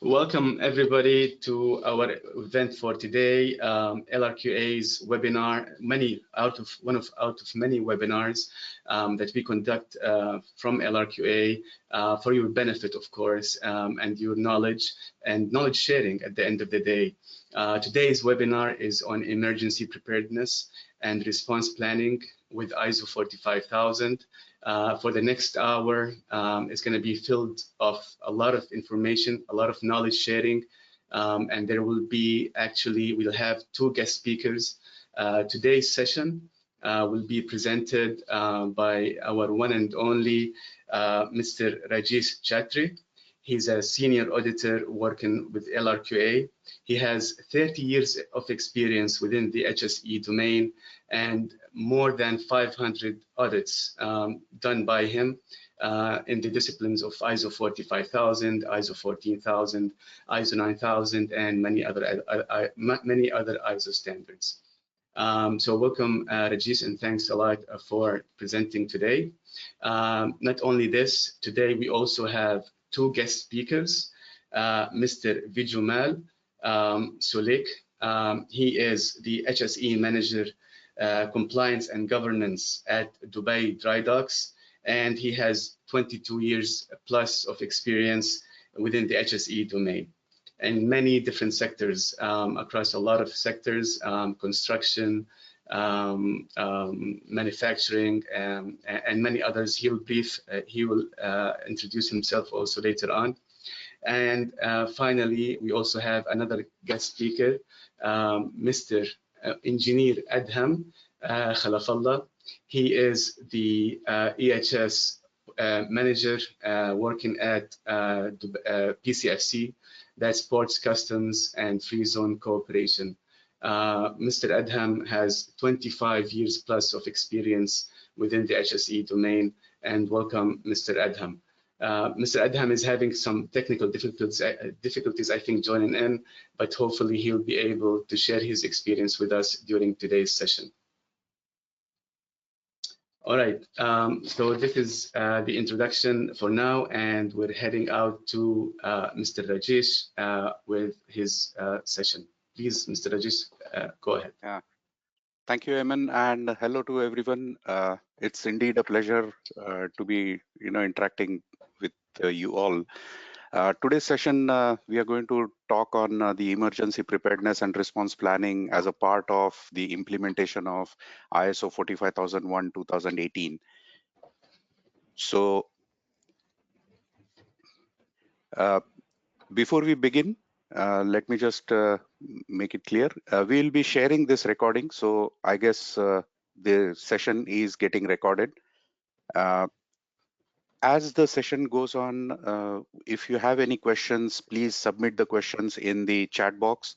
Welcome everybody to our event for today, LRQA's webinar, out of many webinars that we conduct from LRQA for your benefit, of course, and your knowledge and knowledge sharing at the end of the day. Today's webinar is on emergency preparedness and response planning with ISO 45000. For the next hour, it's going to be filled of a lot of information, a lot of knowledge sharing, and there will be we'll have two guest speakers. Today's session will be presented by our one and only Mr. Rajesh Chatri. He's a senior auditor working with LRQA. He has 30 years of experience within the HSE domain and more than 500 audits done by him in the disciplines of ISO 45000, ISO 14000, ISO 9000, and many other ISO standards. So welcome, Rajesh, and thanks a lot for presenting today. Not only this, today we also have two guest speakers, Mr. Vijumal Sulik. He is the HSE Manager Compliance and Governance at Dubai Dry Docks, and he has 22 years plus of experience within the HSE domain in many different sectors, across a lot of sectors, construction, manufacturing, and many others. He will introduce himself also later on. And finally, we also have another guest speaker, Mr. Engineer Adham Khalafallah. He is the EHS manager working at PCFC, that's Ports Customs and Free Zone Cooperation. Mr. Adham has 25 years plus of experience within the HSE domain, and welcome, Mr. Adham. Mr. Adham is having some technical difficulties, I think, joining in, but hopefully he'll be able to share his experience with us during today's session. All right, so this is the introduction for now, and we're heading out to Mr. Rajesh with his session. Please, Mr. Rajesh, go ahead. Yeah. Thank you, Eamon, and hello to everyone. It's indeed a pleasure to be, interacting with you all. Today's session, we are going to talk on the emergency preparedness and response planning as a part of the implementation of ISO 45001-2018. So, before we begin, let me just make it clear. We'll be sharing this recording, so I guess the session is getting recorded. As the session goes on, if you have any questions, please submit the questions in the chat box.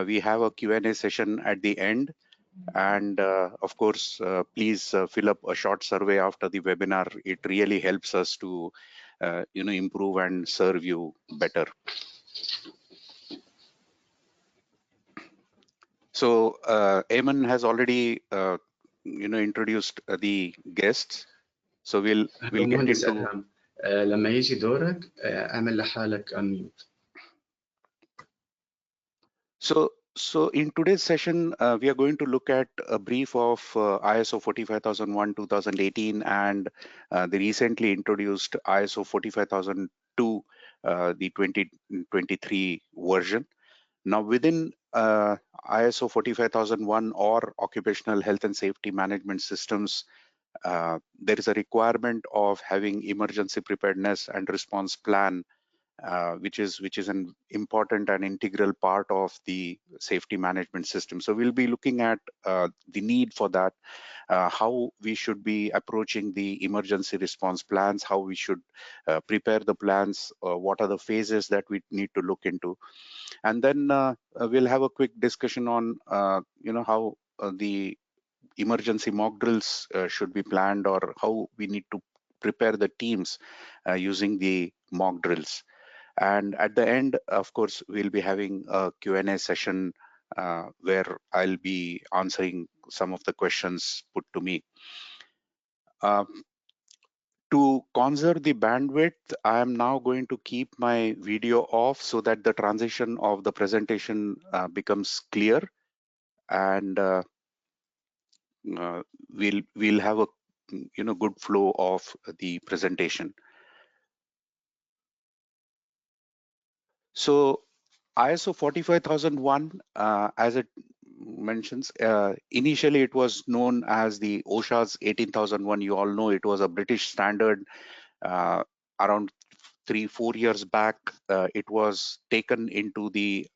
We have a Q&A session at the end. And of course, please fill up a short survey after the webinar. It really helps us to, improve and serve you better. So Eamon has already, introduced the guests. So we'll get into. لما يجي دورك اعمل لحالك unmute. So in today's session, we are going to look at a brief of ISO 45001-2018 and the recently introduced ISO 45002, the 2023 version. Now, within ISO 45001 or occupational health and safety management systems, there is a requirement of having emergency preparedness and response plan, which is an important and integral part of the safety management system. So we'll be looking at the need for that, how we should be approaching the emergency response plans, how we should prepare the plans, what are the phases that we need to look into. And then we'll have a quick discussion on, how the emergency mock drills should be planned, or how we need to prepare the teams using the mock drills. And at the end, of course, we'll be having a Q&A session where I'll be answering some of the questions put to me. To conserve the bandwidth, I am now going to keep my video off so that the transition of the presentation becomes clear, and we'll have a good flow of the presentation. So ISO 45001, as it mentions, initially it was known as the OSHA's 18001. You all know it was a British standard. Around 3-4 years back, it was taken into the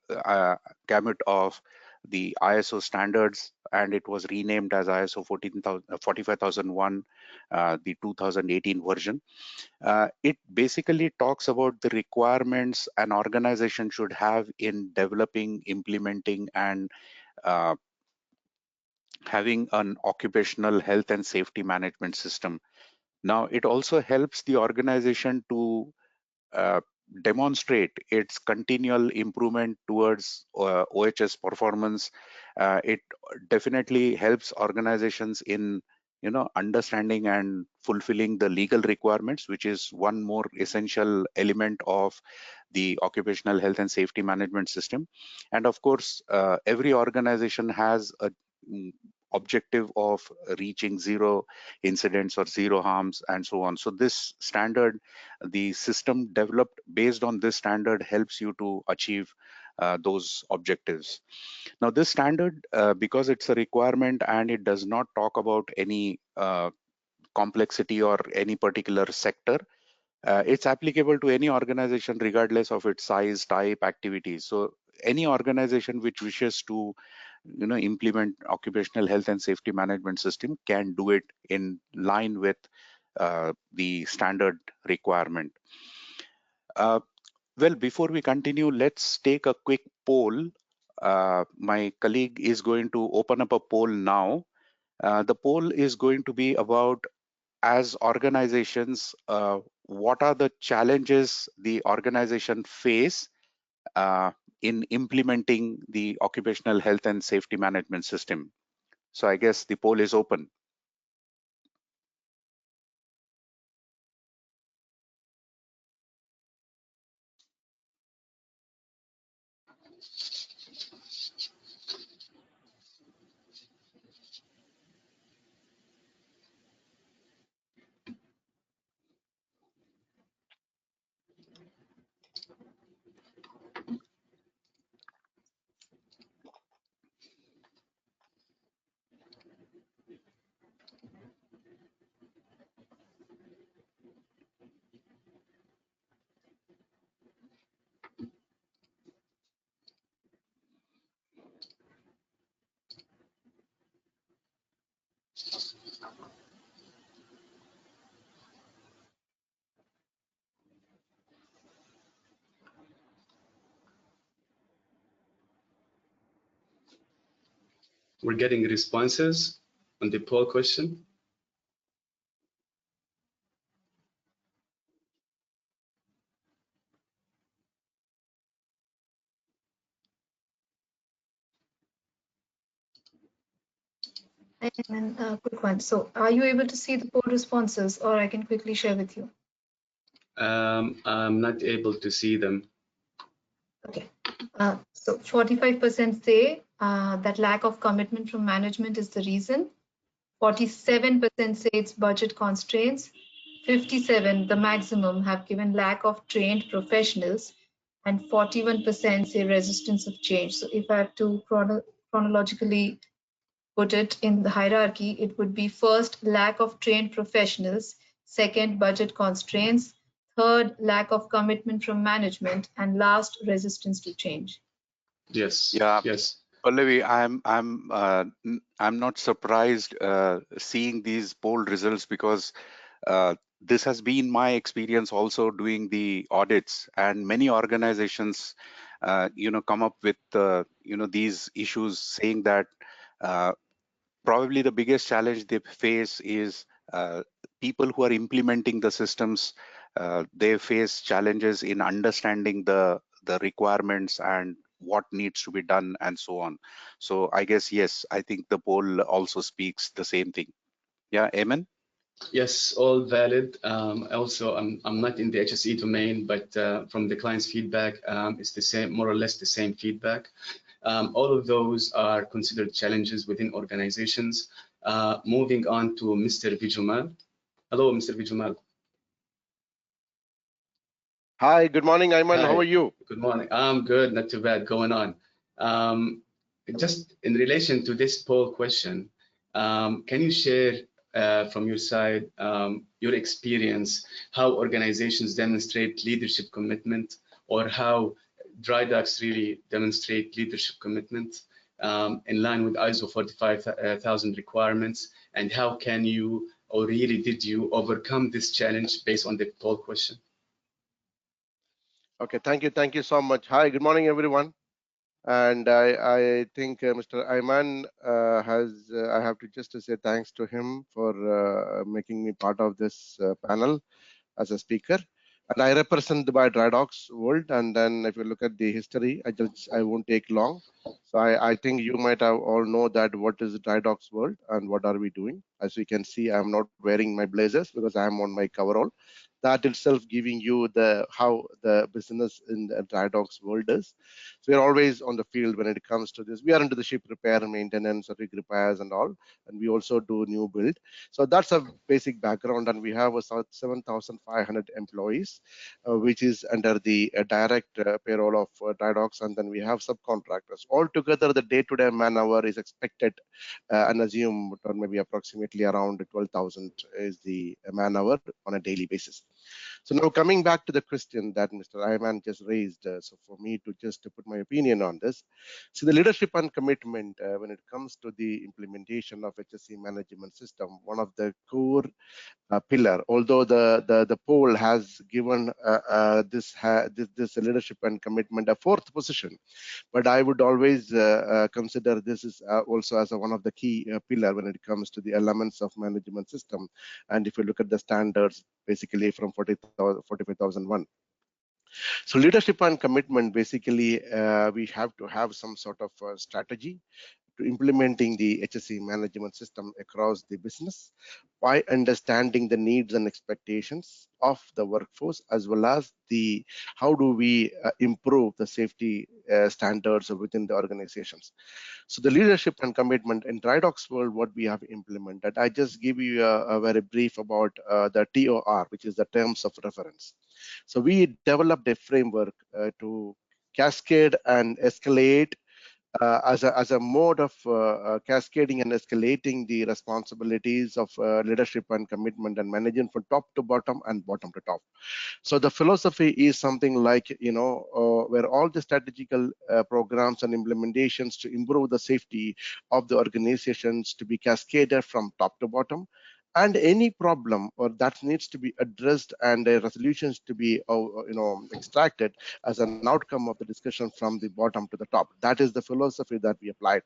gamut of the ISO standards, and it was renamed as ISO 45001, the 2018 version. It basically talks about the requirements an organization should have in developing, implementing, and uh, having an occupational health and safety management system. Now, it also helps the organization to uh, demonstrate its continual improvement towards OHS performance. It definitely helps organizations in understanding and fulfilling the legal requirements, which is one more essential element of the occupational health and safety management system. And of course, every organization has a objective of reaching zero incidents or zero harms and so on. So this standard, the system developed based on this standard, helps you to achieve those objectives. Now this standard, because it's a requirement and it does not talk about any complexity or any particular sector, it's applicable to any organization regardless of its size, type, activities. So any organization which wishes to implement occupational health and safety management system can do it in line with the standard requirement. Well, before we continue, let's take a quick poll. My colleague is going to open up a poll now. The poll is going to be about, as organizations, what are the challenges the organization face uh, in implementing the occupational health and safety management system. So I guess the poll is open. We're getting responses on the poll question. And a quick one. So are you able to see the poll responses, or I can quickly share with you? I'm not able to see them. Okay. So 45% say that lack of commitment from management is the reason. 47% say it's budget constraints. 57, the maximum, have given lack of trained professionals, and 41% say resistance of change. So if I have to chronologically put it in the hierarchy, it would be first, lack of trained professionals, second, budget constraints, third, lack of commitment from management, and last, resistance to change. Yes. Yeah. Yes. Pallavi, I'm not surprised seeing these poll results, because this has been my experience also doing the audits, and many organizations come up with these issues, saying that probably the biggest challenge they face is people who are implementing the systems. They face challenges in understanding the requirements and what needs to be done and so on. So I guess, yes, I think the poll also speaks the same thing. Yeah, Amen? Yes, all valid. Also, I'm not in the HSE domain, but from the client's feedback, it's the same, more or less the same feedback. All of those are considered challenges within organizations. Moving on to Mr. Vijumal. Hello, Mr. Vijumal. Hi, good morning, Ayman. How Hi, are you? good morning. I'm good, not too bad going on. Just in relation to this poll question, can you share from your side your experience, how organizations demonstrate leadership commitment, or how dry docks really demonstrate leadership commitment in line with ISO 45000 requirements, and how can you, or really did you overcome this challenge based on the poll question? Okay, thank you so much. Hi, good morning, everyone. And I think Mr. Ayman I have to just to say thanks to him for making me part of this panel as a speaker. And I represent the dry docks world. And then if you look at the history, I won't take long. So I think you might have all know that what is the dry docks world and what are we doing. As you can see, I'm not wearing my blazers because I'm on my coverall. That itself giving you the how the business in the dry docks world is. So we're always on the field when it comes to this. We are into the ship repair and maintenance, rig repairs and all, and we also do new build. So that's a basic background, and we have a 7,500 employees, which is under the direct payroll of dry docks, and then we have subcontractors. Altogether, the day-to-day man-hour is expected and assumed, or maybe approximately around 12,000 is the man-hour on a daily basis. So now coming back to the question that Mr. Ayman just raised, so for me to just to put my opinion on this, so the leadership and commitment when it comes to the implementation of HSE management system, one of the core pillar, although the poll has given this leadership and commitment a fourth position, but I would always consider this is also as one of the key pillar when it comes to the elements of management system. And if you look at the standards, basically from 45,001. So leadership and commitment, basically, we have to have some sort of strategy to implementing the HSE management system across the business by understanding the needs and expectations of the workforce, as well as the how do we improve the safety standards within the organizations. So the leadership and commitment in dry docks world, what we have implemented, I just give you a very brief about the TOR, which is the terms of reference. So we developed a framework to cascade and escalate as a mode of cascading and escalating the responsibilities of leadership and commitment and management from top to bottom and bottom to top. So the philosophy is something like, where all the strategical programs and implementations to improve the safety of the organizations to be cascaded from top to bottom, and any problem or that needs to be addressed and resolutions to be extracted as an outcome of the discussion from the bottom to the top. That is the philosophy that we applied.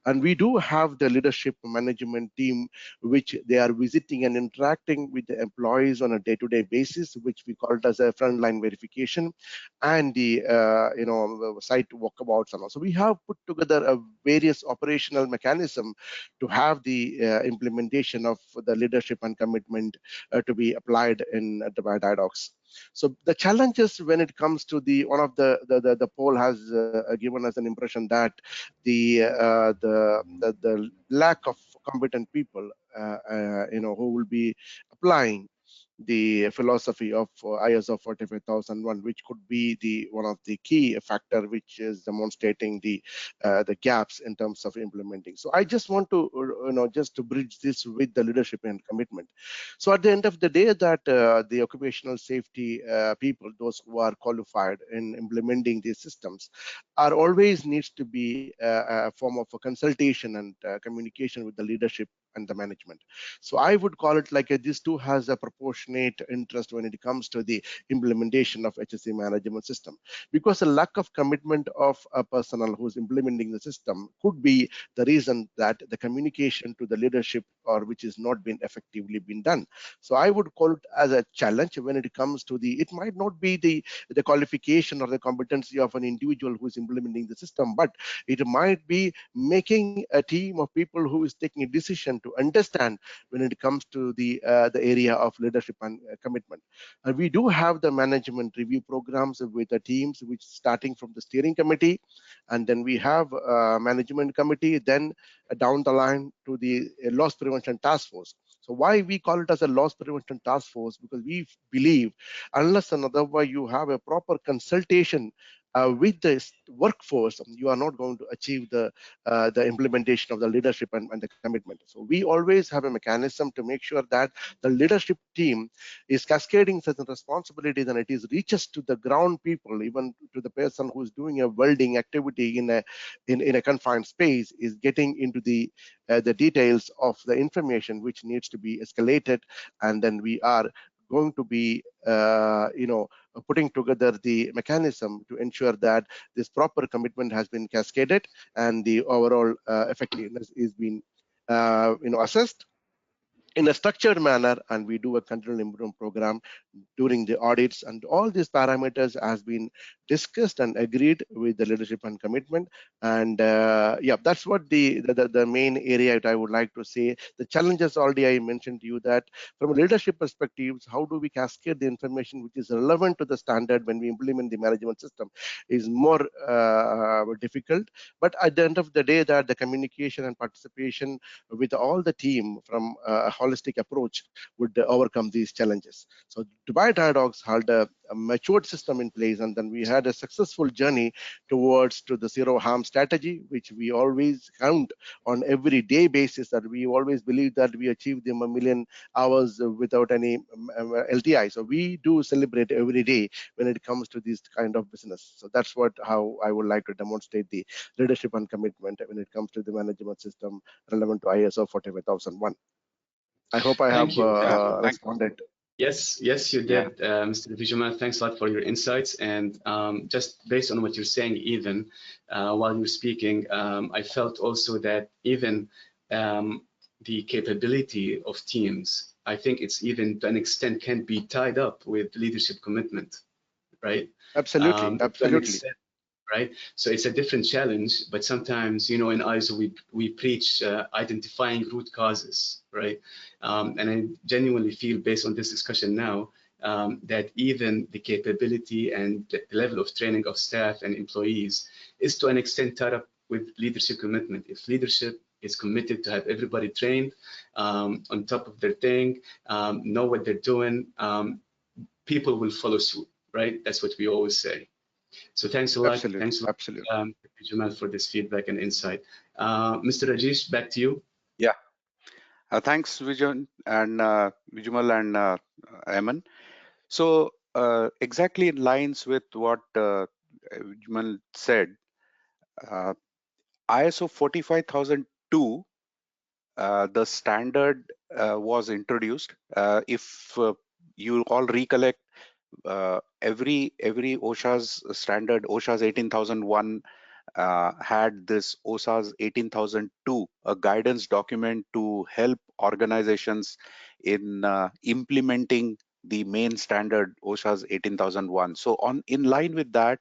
And we do have the leadership management team, which they are visiting and interacting with the employees on a day-to-day basis, which we call it as a frontline verification, and the site walkabouts and all. So we have put together a various operational mechanism to have the implementation of the leadership and commitment to be applied in the dry docks. So the challenges when it comes to the one of the poll has given us an impression that the lack of competent people who will be applying the philosophy of ISO 45001, which could be the one of the key factor which is demonstrating the gaps in terms of implementing. So I just want to just to bridge this with the leadership and commitment. So at the end of the day, that the occupational safety people, those who are qualified in implementing these systems, are always needs to be a form of a consultation and communication with the leadership and the management. So I would call it like this too has a proportionate interest when it comes to the implementation of HSE management system, because a lack of commitment of a personnel who's implementing the system could be the reason that the communication to the leadership or which is not been effectively been done. So I would call it as a challenge when it comes to the, it might not be the qualification or the competency of an individual who is implementing the system, but it might be making a team of people who is taking a decision to to understand when it comes to the area of leadership and commitment. We do have the management review programs with the teams, which starting from the steering committee, and then we have management committee, then down the line to the loss prevention task force. So why we call it as a loss prevention task force? Because we believe unless and otherwise you have a proper consultation with the workforce, you are not going to achieve the implementation of the leadership and the commitment. So we always have a mechanism to make sure that the leadership team is cascading certain responsibilities, and it is reaches to the ground people, even to the person who is doing a welding activity in a confined space, is getting into the details of the information which needs to be escalated, and then we are going to be putting together the mechanism to ensure that this proper commitment has been cascaded and the overall effectiveness is being assessed in a structured manner, and we do a continual improvement program during the audits, and all these parameters has been discussed and agreed with the leadership and commitment. And yeah, that's what the main area that I would like to say. The challenges already I mentioned to you, that from a leadership perspective, how do we cascade the information which is relevant to the standard when we implement the management system is more difficult. But at the end of the day, that the communication and participation with all the team from a holistic approach would overcome these challenges. So Dubai Dialogues had a matured system in place, and then we had a successful journey towards to the zero harm strategy, which we always count on every day basis, that we always believe that we achieved them 1 million hours without any LTI. So we do celebrate every day when it comes to this kind of business. So that's how I would like to demonstrate the leadership and commitment when it comes to the management system relevant to ISO 45001. I hope I have Thank you. responded. Yes, you did, Mr. Vijamal. Thanks a lot for your insights. And just based on what you're saying, even while you're speaking, I felt also that even the capability of teams, I think it's even to an extent can be tied up with leadership commitment, right? Absolutely, To an absolutely. extent, right? So it's a different challenge, but sometimes, in ISO, we preach identifying root causes, right? And I genuinely feel, based on this discussion now, that even the capability and the level of training of staff and employees is to an extent tied up with leadership commitment. If leadership is committed to have everybody trained, on top of their thing, know what they're doing, people will follow suit, right? That's what we always say. So thanks a lot. Absolutely. Thanks a lot, Absolutely. Jamal, for this feedback and insight. Mr. Rajesh, back to you. Yeah. Thanks, Vijamal and Ayman. So exactly in lines with what Vijamal said, ISO 45002, the standard was introduced. If you all recollect, every OSHA's standard, OSHA's 18001 had this OSHA's 18002, a guidance document to help organizations in implementing the main standard OSHA's 18001. So in line with that,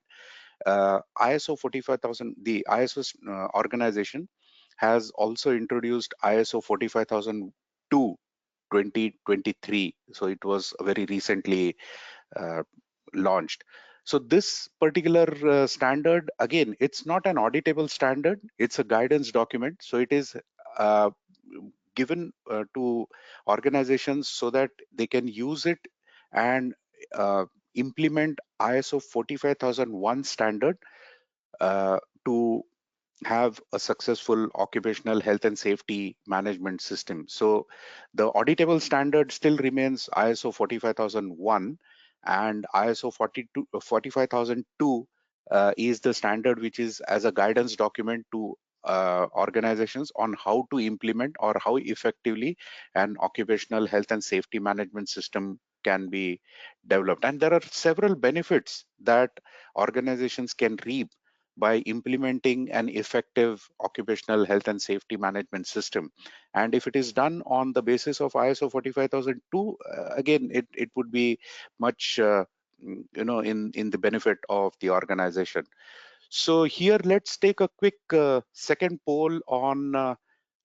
ISO 45000, the ISO organization has also introduced ISO 45002 2023. So it was very recently launched. So this particular standard, again, it's not an auditable standard, it's a guidance document. So it is given to organizations so that they can use it and implement ISO 45001 standard to have a successful occupational health and safety management system. So the auditable standard still remains ISO 45001, and ISO 45002 is the standard which is as a guidance document to organizations on how to implement or how effectively an occupational health and safety management system can be developed. And there are several benefits that organizations can reap by implementing an effective occupational health and safety management system. And if it is done on the basis of ISO 45002, again, it would be much in the benefit of the organization. So here, let's take a quick second poll on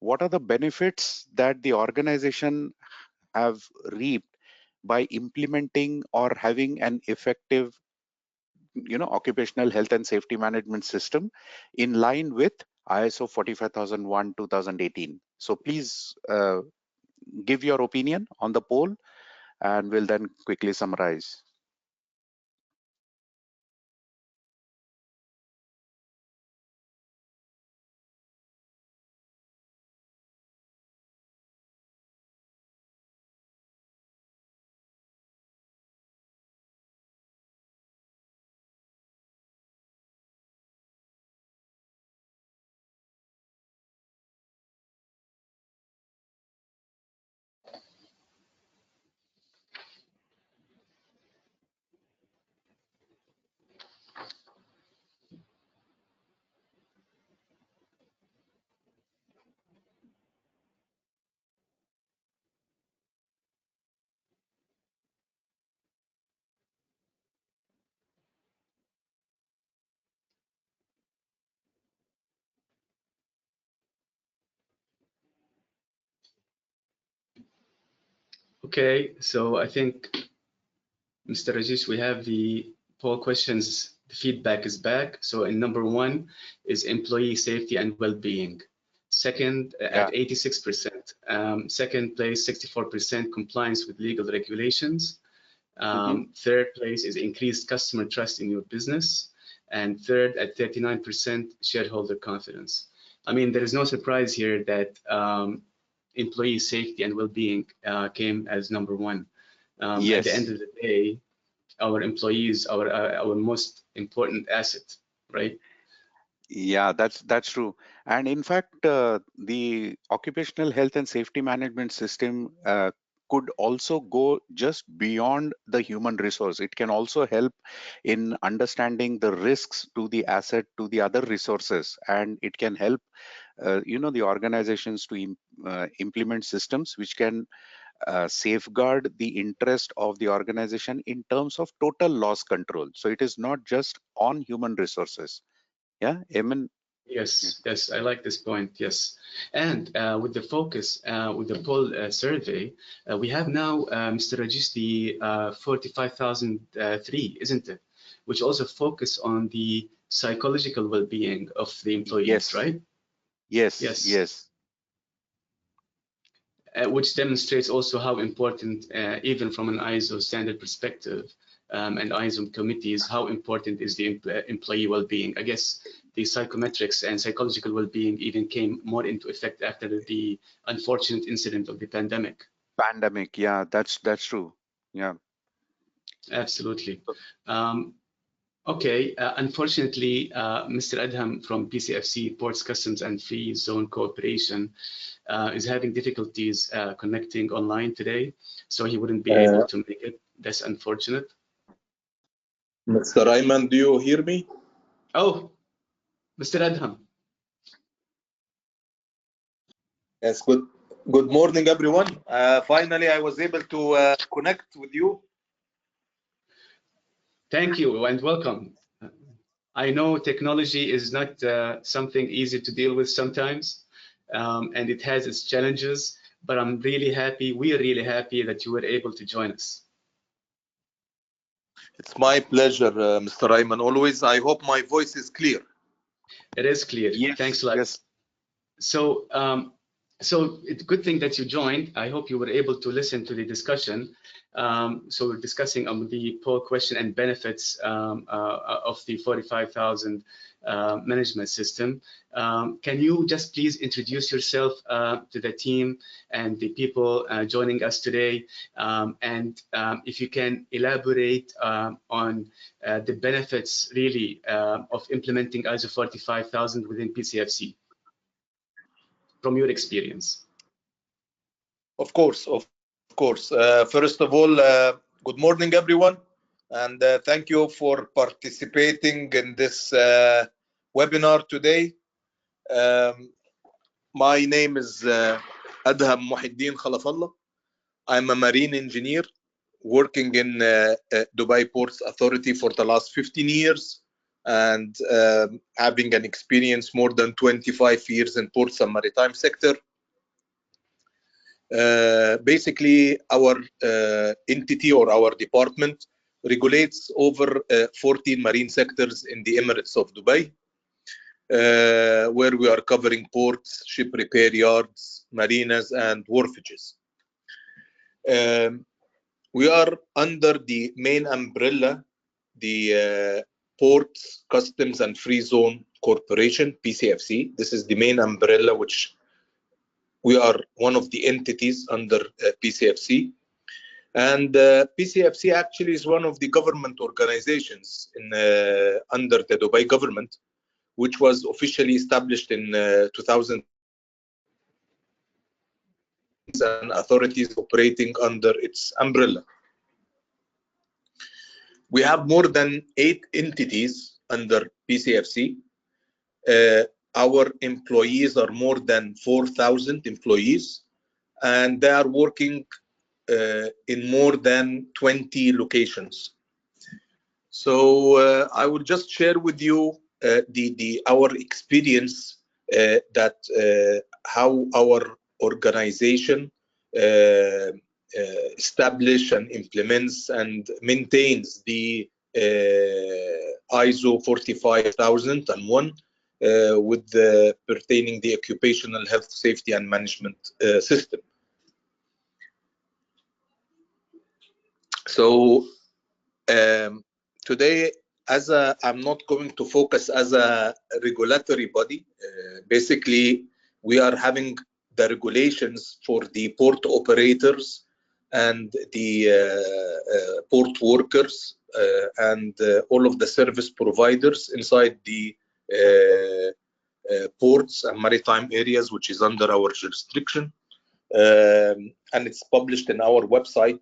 what are the benefits that the organization have reaped by implementing or having an effective occupational health and safety management system in line with ISO 45001 2018. So please give your opinion on the poll, and we'll then quickly summarize. Okay, so I think, Mr. Rajesh, we have the poll questions. The feedback is back. So in number 1 is employee safety and well-being. Second, at 86%. Second place, 64% compliance with legal regulations. Third place is increased customer trust in your business. And third, at 39%, shareholder confidence. I mean, there is no surprise here that employee safety and well-being came as number 1. Yes. At the end of the day, our employees, our most important asset, right? Yeah, that's true. And in fact, the occupational health and safety management system could also go just beyond the human resource. It can also help in understanding the risks to the asset, to the other resources, and it can help the organizations to implement systems which can safeguard the interest of the organization in terms of total loss control. So it is not just on human resources. Yeah, Eamon. Yes, yes, I like this point. Yes, and with the focus, with the poll survey, we have now, Mr. Rajesh, the 45,003, isn't it? Which also focus on the psychological well-being of the employees, Yes. right? Yes, Yes. yes. Which demonstrates also how important, even from an ISO standard perspective and ISO committees, how important is the employee well-being. I guess the psychometrics and psychological well-being even came more into effect after the unfortunate incident of the pandemic. Pandemic, yeah, that's true. Yeah. Absolutely. Okay, unfortunately, Mr. Adham from PCFC, Ports Customs and Free Zone Cooperation, is having difficulties connecting online today, so he wouldn't be able to make it. That's unfortunate. Mr. Ayman, do you hear me? Oh, Mr. Adham. Yes, good morning, everyone. Finally, I was able to connect with you. Thank you and welcome. I know technology is not something easy to deal with sometimes, and it has its challenges, but I'm really happy, we are really happy that you were able to join us. It's my pleasure, Mr. Ayman. Always, I hope my voice is clear. It is clear. Yes, thanks a lot. Yes. So, so it's a good thing that you joined. I hope you were able to listen to the discussion. So we're discussing the poll question and benefits of the 45,000 management system. Can you just please introduce yourself to the team and the people joining us today? And if you can elaborate on the benefits really of implementing ISO 45,000 within PCFC from your experience. Of course. First of all, good morning, everyone. And thank you for participating in this webinar today. My name is Adham Muhiddin Khalafallah. I'm a marine engineer working in Dubai Ports Authority for the last 15 years and having an experience more than 25 years in ports and maritime sector. Basically, our entity or our department regulates over 14 marine sectors in the Emirates of Dubai, where we are covering ports, ship repair yards, marinas, and wharfages. We are under the main umbrella, the Ports, Customs and Free Zone Corporation, PCFC. This is the main umbrella, which we are one of the entities under PCFC. And PCFC actually is one of the government organizations under the Dubai government, which was officially established in 2000, and authorities operating under its umbrella. We have more than 8 entities under PCFC. Our employees are more than 4,000 employees, and they are working in more than 20 locations. So I will just share with you our experience that how our organization establish and implements and maintains the ISO 45001 with pertaining the occupational health, safety and management system. So today, I'm not going to focus as a regulatory body. Basically, we are having the regulations for the port operators and the port workers and all of the service providers inside the ports and maritime areas, which is under our jurisdiction. And it's published in our website.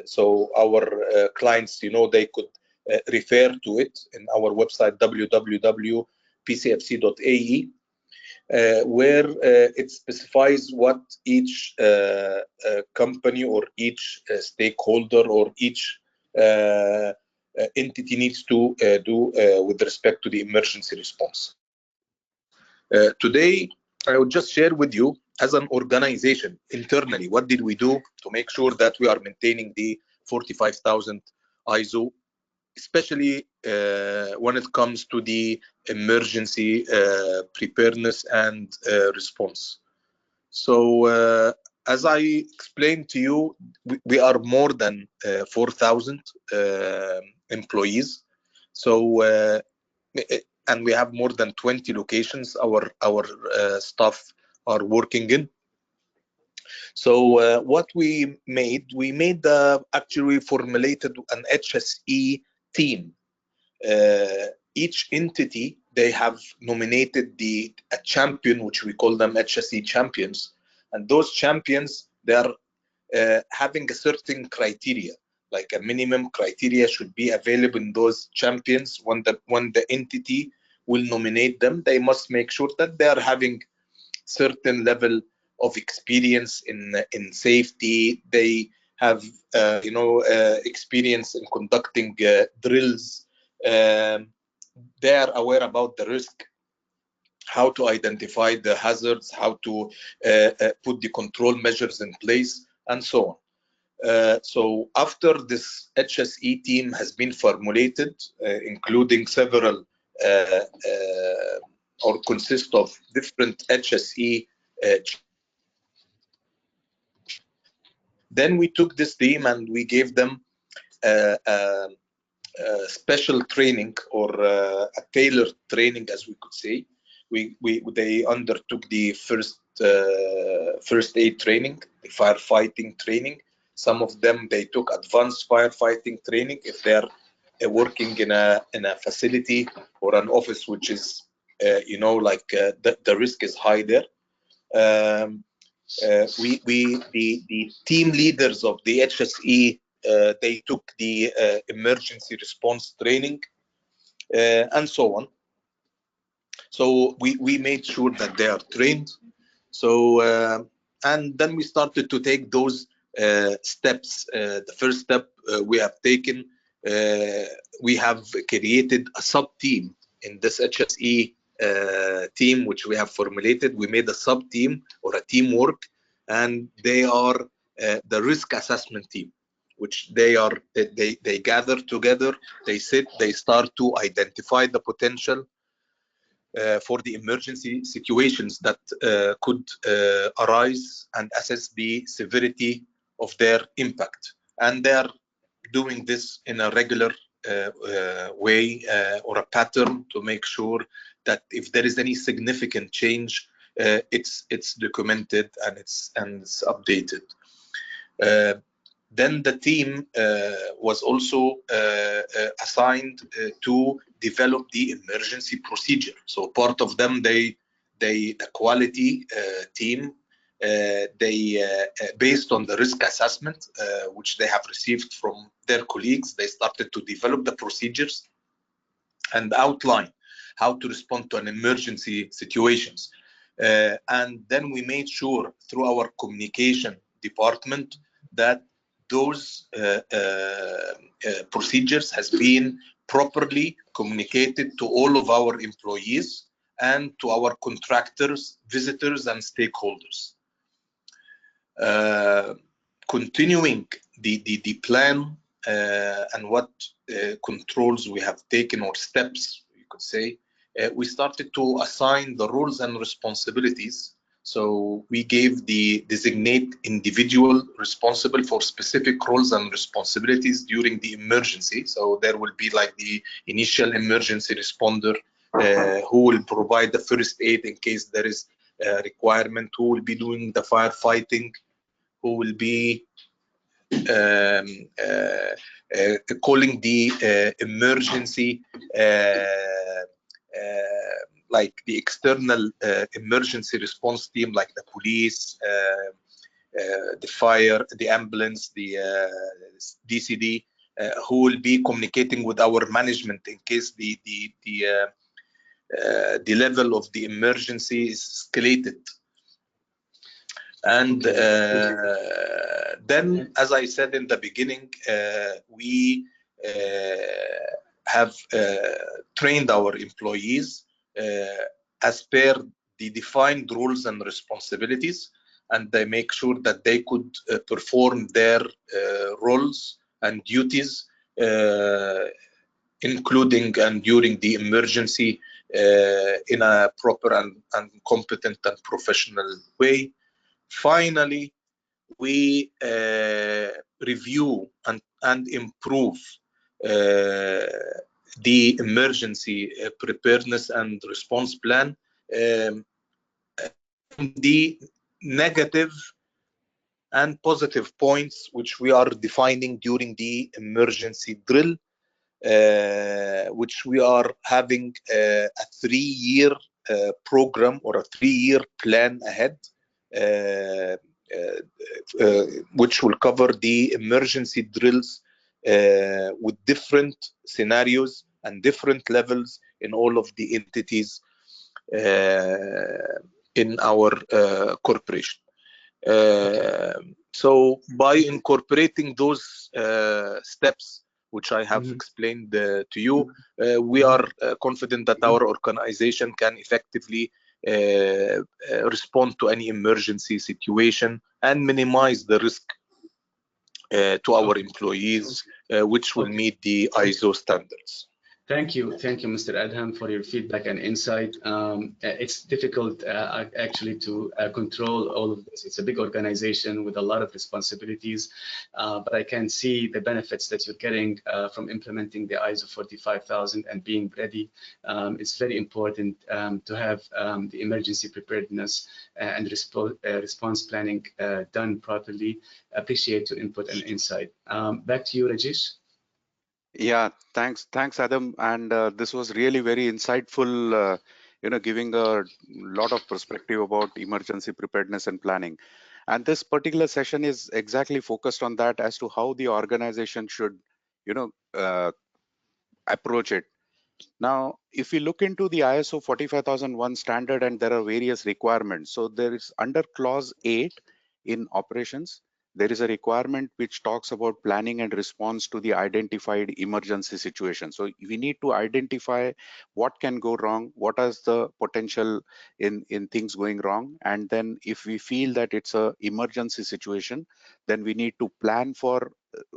So our clients, they could refer to it in our website, www.pcfc.ae, where it specifies what each company or each stakeholder or each entity needs to do with respect to the emergency response. Today, I will just share with you, as an organization internally, what did we do to make sure that we are maintaining the 45,000 ISO, especially when it comes to the emergency preparedness and response. So as I explained to you, we are more than 4,000 employees. So and we have more than 20 locations our staff are working in. So what we made actually formulated an HSE team. Each entity, they have nominated a champion, which we call them HSE champions, and those champions, they are having a certain criteria, like a minimum criteria should be available in those champions. When the entity will nominate them, they must make sure that they are having certain level of experience in safety. They have experience in conducting drills. They are aware about the risk, how to identify the hazards, how to put the control measures in place, and so on. So after this HSE team has been formulated, including several or consist of different HSE, then we took this team and we gave them special training, or a tailored training, as we could say. They undertook the first aid training, the firefighting training. Some of them, they took advanced firefighting training if they're working in a facility or an office which is the risk is high there. The team leaders of the HSE, they took the emergency response training and so on. So we made sure that they are trained. So and then we started to take those steps. The first step we have taken, we have created a sub-team in this HSE team, which we have formulated. We made a sub-team or a teamwork, and they are the risk assessment team, which they gather together, they sit, they start to identify the potential for the emergency situations that could arise and assess the severity of their impact. And they are doing this in a regular way or a pattern to make sure that if there is any significant change, it's documented and it's updated. Then the team was also assigned to develop the emergency procedure. So part of them, the quality team, based on the risk assessment which they have received from their colleagues, they started to develop the procedures and outline how to respond to an emergency situations. And then we made sure through our communication department that those procedures has been properly communicated to all of our employees and to our contractors, visitors, and stakeholders. Continuing the plan and what controls we have taken, or steps, you could say, we started to assign the roles and responsibilities. So we gave the designate individual responsible for specific roles and responsibilities during the emergency. So there will be like the initial emergency responder who will provide the first aid in case there is a requirement, who will be doing the firefighting, who will be calling the emergency, like the external emergency response team, like the police, the fire, the ambulance, the DCD, who will be communicating with our management in case the level of the emergency is escalated. And then, as I said in the beginning, we have trained our employees as per the defined roles and responsibilities, and they make sure that they could perform their roles and duties, including and during the emergency, in a proper and competent and professional way. Finally, we review and improve the emergency preparedness and response plan, the negative and positive points which we are defining during the emergency drill, which we are having a 3-year program or a 3-year plan ahead, which will cover the emergency drills with different scenarios and different levels in all of the entities in our corporation. So by incorporating those steps which I have explained to you, we are confident that our organization can effectively respond to any emergency situation and minimize the risk to our employees, which will meet the ISO standards. Thank you, Mr. Adham, for your feedback and insight. It's difficult actually to control all of this. It's a big organization with a lot of responsibilities, but I can see the benefits that you're getting from implementing the ISO 45000 and being ready. It's very important to have the emergency preparedness and response planning done properly. Appreciate your input and insight. Back to you, Rajesh. Yeah, thanks, Adam. And this was really very insightful, giving a lot of perspective about emergency preparedness and planning. And this particular session is exactly focused on that, as to how the organization should, approach it. Now, if we look into the ISO 45001 standard, and there are various requirements. So there is under clause 8 in operations, there is a requirement which talks about planning and response to the identified emergency situation. So we need to identify what can go wrong, what is the potential in things going wrong, and then if we feel that it's a emergency situation, then we need to plan for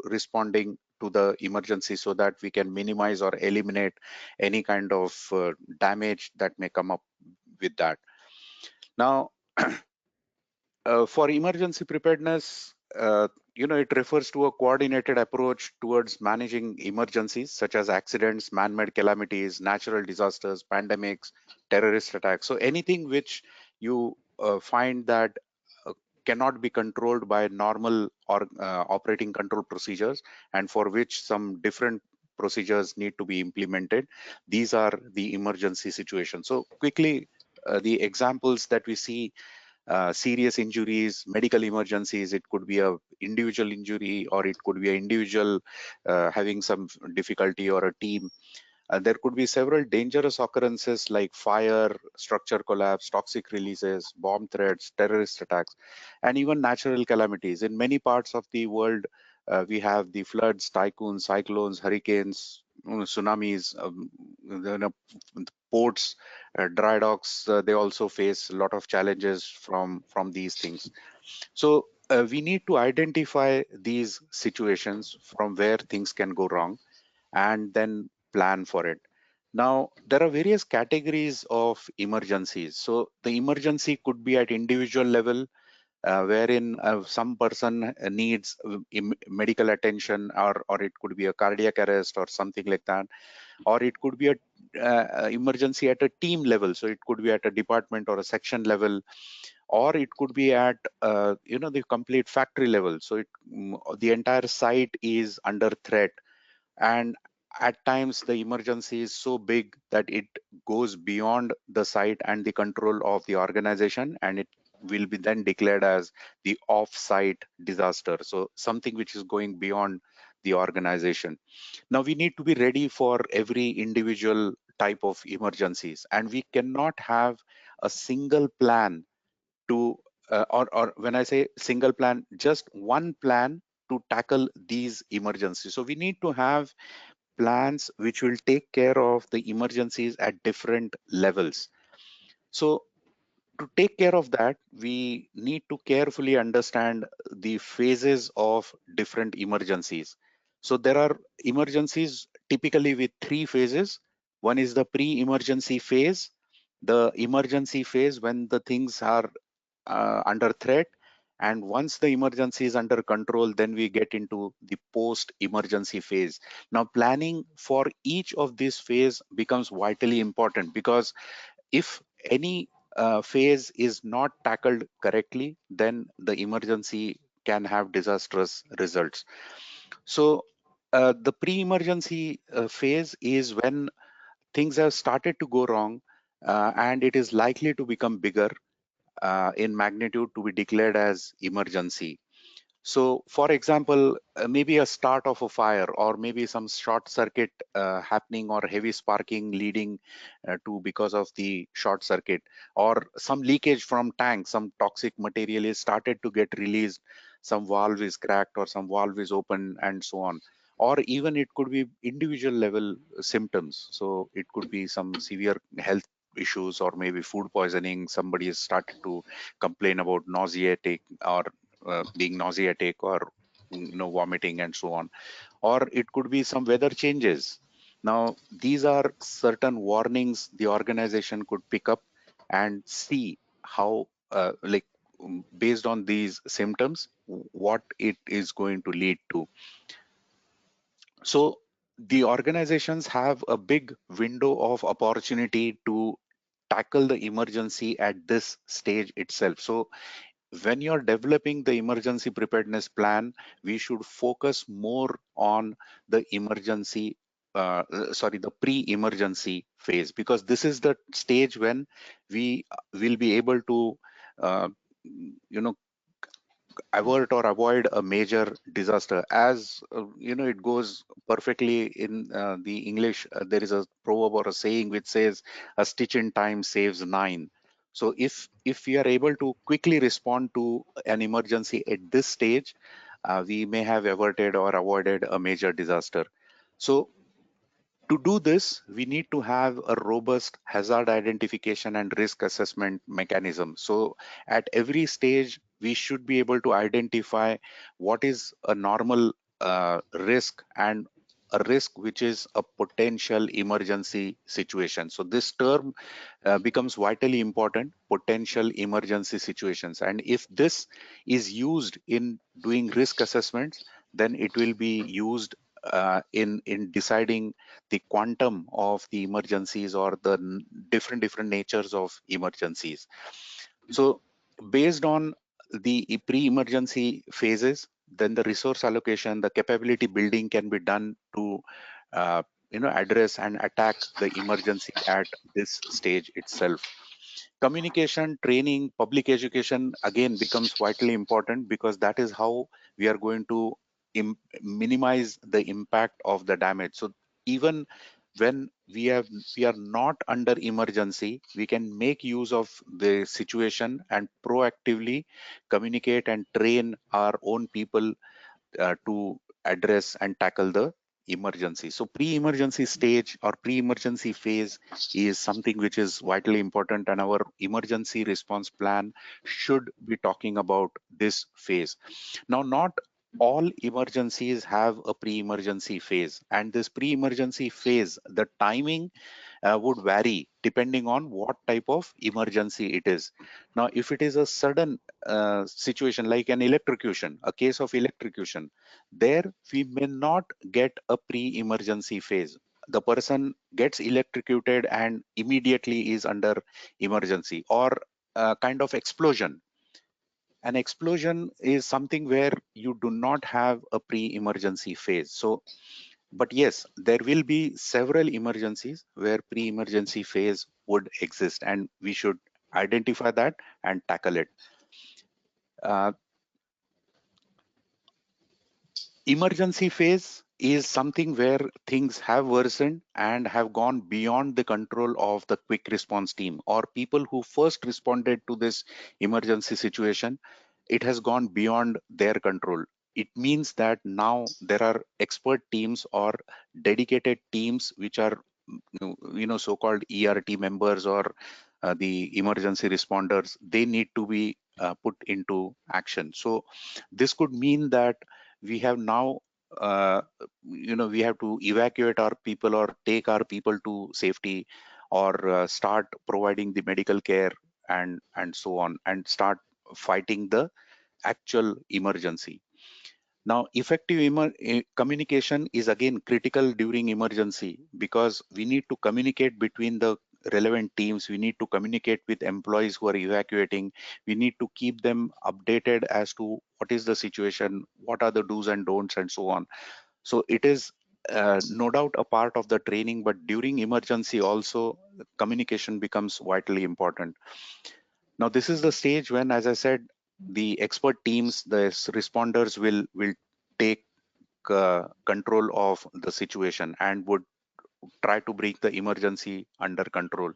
responding to the emergency so that we can minimize or eliminate any kind of damage that may come up with that. Now, for emergency preparedness, it refers to a coordinated approach towards managing emergencies such as accidents, man-made calamities, natural disasters, pandemics, terrorist attacks. So anything which you find that cannot be controlled by normal or operating control procedures, and for which some different procedures need to be implemented, these are the emergency situations. So quickly, the examples that we see: serious injuries, medical emergencies. It could be a individual injury, or it could be an individual having some difficulty, or a team. There could be several dangerous occurrences like fire, structure collapse, toxic releases, bomb threats, terrorist attacks, and even natural calamities. In many parts of the world, we have the floods, typhoons, cyclones, hurricanes, tsunamis, ports, dry docks. They also face a lot of challenges from these things. So we need to identify these situations from where things can go wrong, and then plan for it. Now, there are various categories of emergencies. So the emergency could be at individual level, wherein some person needs medical attention, or it could be a cardiac arrest or something like that, or it could be a emergency at a team level. So it could be at a department or a section level, or it could be at the complete factory level. So the entire site is under threat, and at times the emergency is so big that it goes beyond the site and the control of the organization, and it will be then declared as the off-site disaster. So something which is going beyond the organization. Now we need to be ready for every individual type of emergencies, and we cannot have a single plan to or when I say single plan, just one plan to tackle these emergencies. So we need to have plans which will take care of the emergencies at different levels. So to take care of that, we need to carefully understand the phases of different emergencies. So there are emergencies typically with three phases. One is the pre-emergency phase, the emergency phase when the things are under threat, and once the emergency is under control, then we get into the post emergency phase. Now planning for each of these phase becomes vitally important, because if any phase is not tackled correctly, then the emergency can have disastrous results. So the pre-emergency phase is when things have started to go wrong, and it is likely to become bigger in magnitude to be declared as emergency. So for example, maybe a start of a fire, or maybe some short circuit happening, or heavy sparking leading to because of the short circuit, or some leakage from tank, some toxic material is started to get released, some valve is cracked or some valve is open, and so on. Or even it could be individual level symptoms. So it could be some severe health issues, or maybe food poisoning. Somebody has started to complain about nauseatic, or being nauseatic, or vomiting, and so on. Or it could be some weather changes. Now these are certain warnings the organization could pick up and see how based on these symptoms what it is going to lead to. So the organizations have a big window of opportunity to tackle the emergency at this stage itself. So when you're developing the emergency preparedness plan, we should focus more on the the pre-emergency phase, because this is the stage when we will be able to, uh, avert or avoid a major disaster. As it goes perfectly in the English. There is a proverb or a saying which says, "A stitch in time saves nine." So if we are able to quickly respond to an emergency at this stage, we may have averted or avoided a major disaster. So to do this, we need to have a robust hazard identification and risk assessment mechanism. So at every stage, we should be able to identify what is a normal risk and a risk which is a potential emergency situation. So this term becomes vitally important, potential emergency situations. And if this is used in doing risk assessments, then it will be used in deciding the quantum of the emergencies or the different natures of emergencies. So based on the pre-emergency phases, then the resource allocation, the capability building can be done to uh, address and attack the emergency at this stage itself. Communication, training, public education again becomes vitally important, because that is how we are going to minimize the impact of the damage. So even when we are not under emergency, we can make use of the situation and proactively communicate and train our own people to address and tackle the emergency. So pre-emergency stage or pre-emergency phase is something which is vitally important, and our emergency response plan should be talking about this phase. Now, not all emergencies have a pre-emergency phase, and this pre-emergency phase, the timing would vary depending on what type of emergency it is. Now, if it is a sudden situation like an electrocution, a case of electrocution, there we may not get a pre-emergency phase. The person gets electrocuted and immediately is under emergency. Or a kind of explosion. An explosion is something where you do not have a pre-emergency phase. So but yes, there will be several emergencies where pre-emergency phase would exist, and we should identify that and tackle it. Uh, Emergency phase is something where things have worsened and have gone beyond the control of the quick response team or people who first responded to this emergency situation. It has gone beyond their control. It means that now there are expert teams or dedicated teams which are so-called ERT members or the emergency responders. They need to be put into action. So this could mean that we have now we have to evacuate our people or take our people to safety, or start providing the medical care and so on, and start fighting the actual emergency. Now, effective communication is again critical during emergency, because we need to communicate between the relevant teams. We need to communicate with employees who are evacuating. We need to keep them updated as to what is the situation, what are the do's and don'ts, and so on. So it is no doubt a part of the training, but during emergency also, communication becomes vitally important. Now, this is the stage when, as I said, the expert teams, the responders will take control of the situation and would try to bring the emergency under control.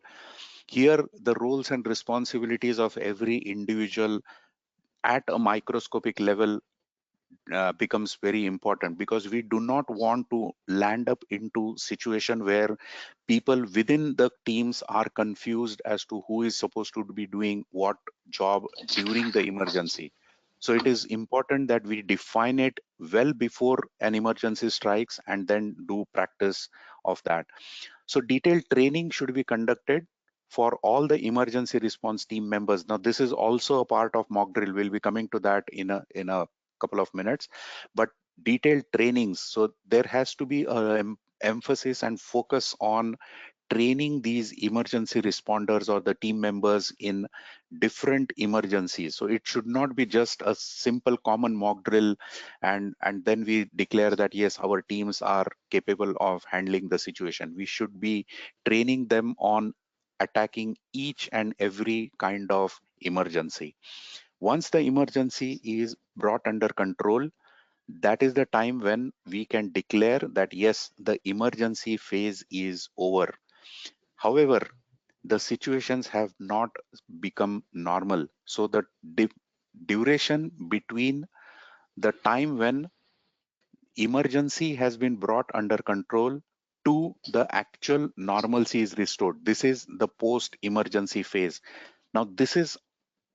Here, the roles and responsibilities of every individual at a microscopic level becomes very important, because we do not want to land up into situation where people within the teams are confused as to who is supposed to be doing what job during the emergency. So it is important that we define it well before an emergency strikes and then do practice of that. So detailed training should be conducted for all the emergency response team members. Now, this is also a part of mock drill. We'll be coming to that in a couple of minutes. But detailed trainings, so there has to be an emphasis and focus on training these emergency responders or the team members in different emergencies. So it should not be just a simple common mock drill and then we declare that yes, our teams are capable of handling the situation. We should be training them on attacking each and every kind of emergency. Once the emergency is brought under control, that is the time when we can declare that yes, the emergency phase is over. However, the situations have not become normal. So the duration between the time when emergency has been brought under control to the actual normalcy is restored, this is the post emergency phase. Now this is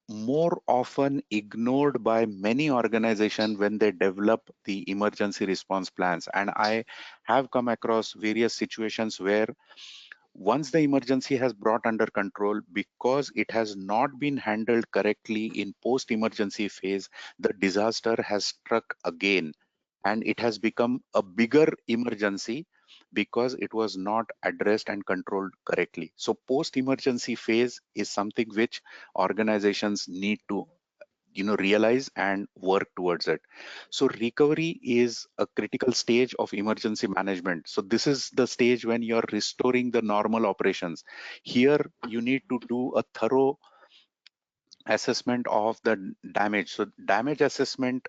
more often ignored by many organizations when they develop the emergency response plans, and I have come across various situations where once the emergency has brought under control, because it has not been handled correctly in post emergency phase, the disaster has struck again, and it has become a bigger emergency because it was not addressed and controlled correctly. So post emergency phase is something which organizations need to realize and work towards it. So recovery is a critical stage of emergency management. So this is the stage when you're restoring the normal operations. Here you need to do a thorough assessment of the damage. So damage assessment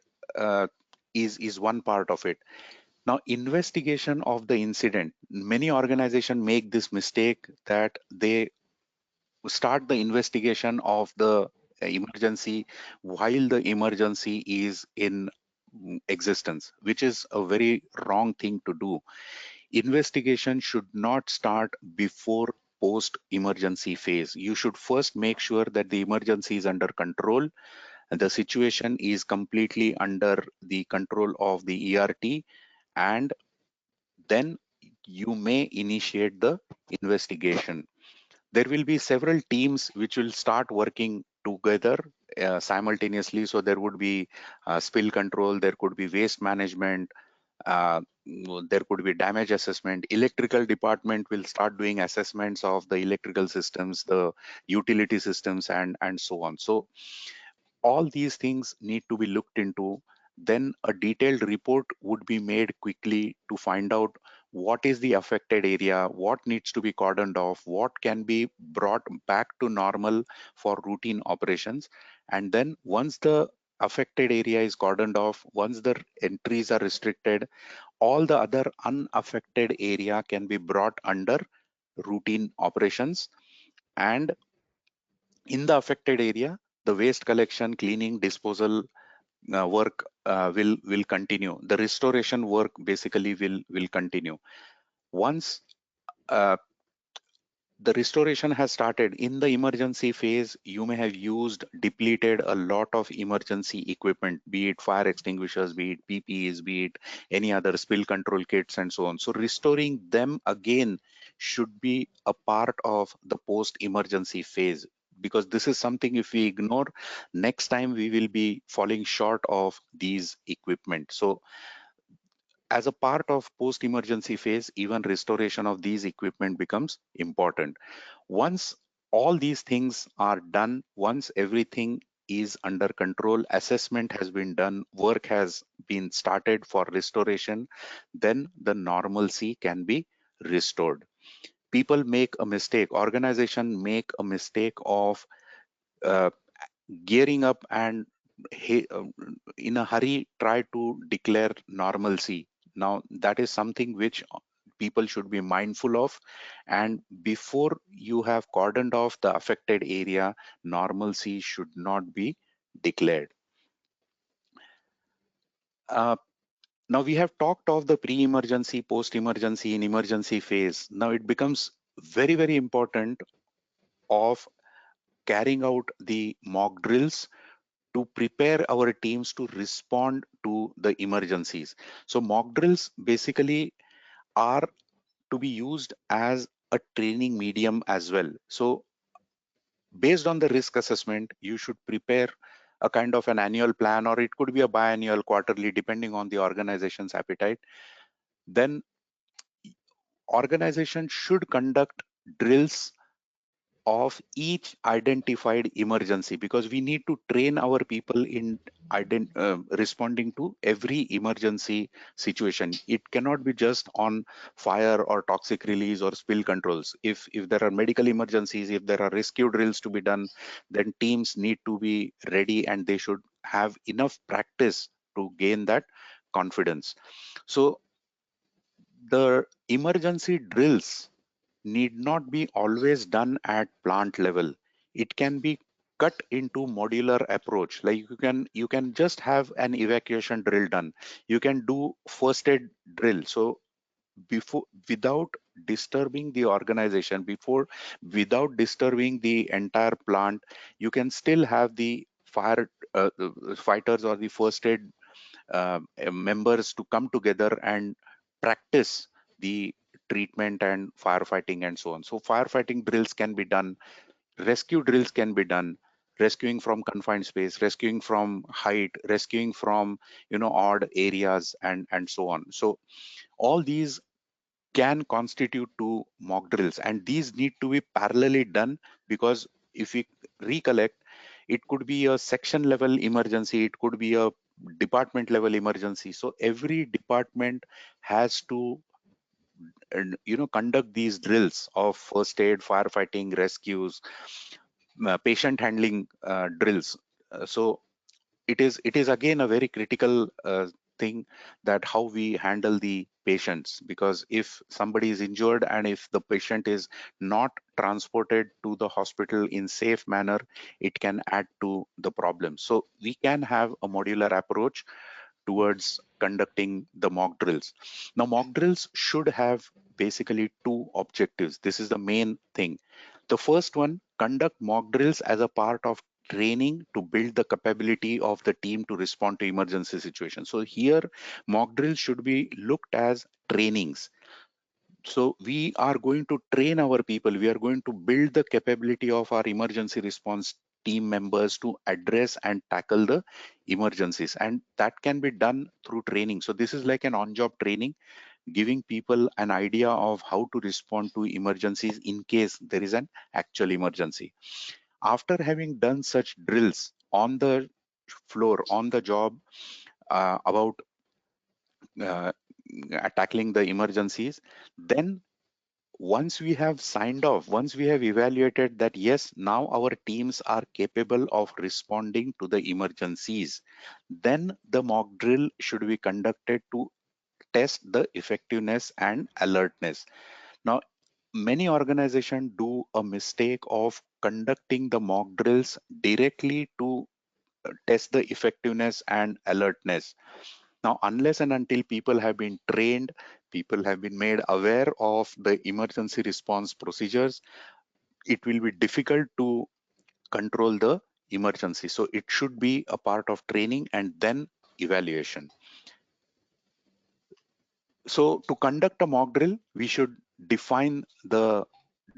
is one part of it. Now, investigation of the incident. Many organizations make this mistake that they start the investigation of the emergency while the emergency is in existence, which is a very wrong thing to do. Investigation should not start before post emergency phase. You should first make sure that the emergency is under control and the situation is completely under the control of the ERT, and then you may initiate the investigation. There will be several teams which will start working together simultaneously. So there would be spill control, there could be waste management, there could be damage assessment. Electrical department will start doing assessments of the electrical systems, the utility systems, and so on. So all these things need to be looked into. Then a detailed report would be made quickly to find out what is the affected area, what needs to be cordoned off, what can be brought back to normal for routine operations. And then once the affected area is cordoned off, once the entries are restricted, all the other unaffected area can be brought under routine operations. And in the affected area, the waste collection, cleaning, disposal work will continue. The restoration work basically will continue. Once the restoration has started in the emergency phase, you may have used, depleted a lot of emergency equipment, be it fire extinguishers, be it PPEs, be it any other spill control kits and so on. So restoring them again should be a part of the post emergency phase, because this is something if we ignore, next time we will be falling short of these equipment. So as a part of post emergency phase, even restoration of these equipment becomes important. Once all these things are done, once everything is under control, assessment has been done, work has been started for restoration, then the normalcy can be restored. People make a mistake, organization make a mistake of uh, gearing up and in a hurry try to declare normalcy. Now that is something which people should be mindful of, and before you have cordoned off the affected area, normalcy should not be declared. Now we have talked of the pre-emergency, post-emergency, and emergency phase. Now it becomes very, very important of carrying out the mock drills to prepare our teams to respond to the emergencies. So mock drills basically are to be used as a training medium as well. So based on the risk assessment, you should prepare a kind of an annual plan, or it could be a biannual, quarterly, depending on the organization's appetite. Then organization should conduct drills of each identified emergency, because we need to train our people in responding to every emergency situation. It cannot be just on fire or toxic release or spill controls. If there are medical emergencies, if there are rescue drills to be done, then teams need to be ready and they should have enough practice to gain that confidence. So the emergency drills need not be always done at plant level. It can be cut into modular approach. Like you can just have an evacuation drill done. You can do first aid drill. So before, without disturbing the organization, without disturbing the entire plant, you can still have the fighters or the first aid members to come together and practice the treatment and firefighting and so on. So firefighting drills can be done, rescue drills can be done, rescuing from confined space, rescuing from height, rescuing from odd areas, and so on. So all these can constitute to mock drills, and these need to be parallelly done, because if we recollect, it could be a section level emergency, it could be a department level emergency. So every department has to conduct these drills of first aid, firefighting, rescues, patient handling drills. So it is again a very critical thing, that how we handle the patients, because if somebody is injured and if the patient is not transported to the hospital in safe manner, it can add to the problem. So we can have a modular approach towards conducting the mock drills. Now, mock drills should have basically two objectives. This is the main thing. The first one, conduct mock drills as a part of training to build the capability of the team to respond to emergency situations. So here, mock drills should be looked as trainings. So we are going to train our people. We are going to build the capability of our emergency response team members to address and tackle the emergencies. And that can be done through training. So this is like an on-job training, giving people an idea of how to respond to emergencies in case there is an actual emergency. After having done such drills on the floor, on the job, about uh, tackling the emergencies, then once we have signed off, once we have evaluated that yes, now our teams are capable of responding to the emergencies, then the mock drill should be conducted to test the effectiveness and alertness. Now, many organizations do a mistake of conducting the mock drills directly to test the effectiveness and alertness. Now, unless and until people have been trained, people have been made aware of the emergency response procedures, it will be difficult to control the emergency. So it should be a part of training and then evaluation. So to conduct a mock drill, we should define the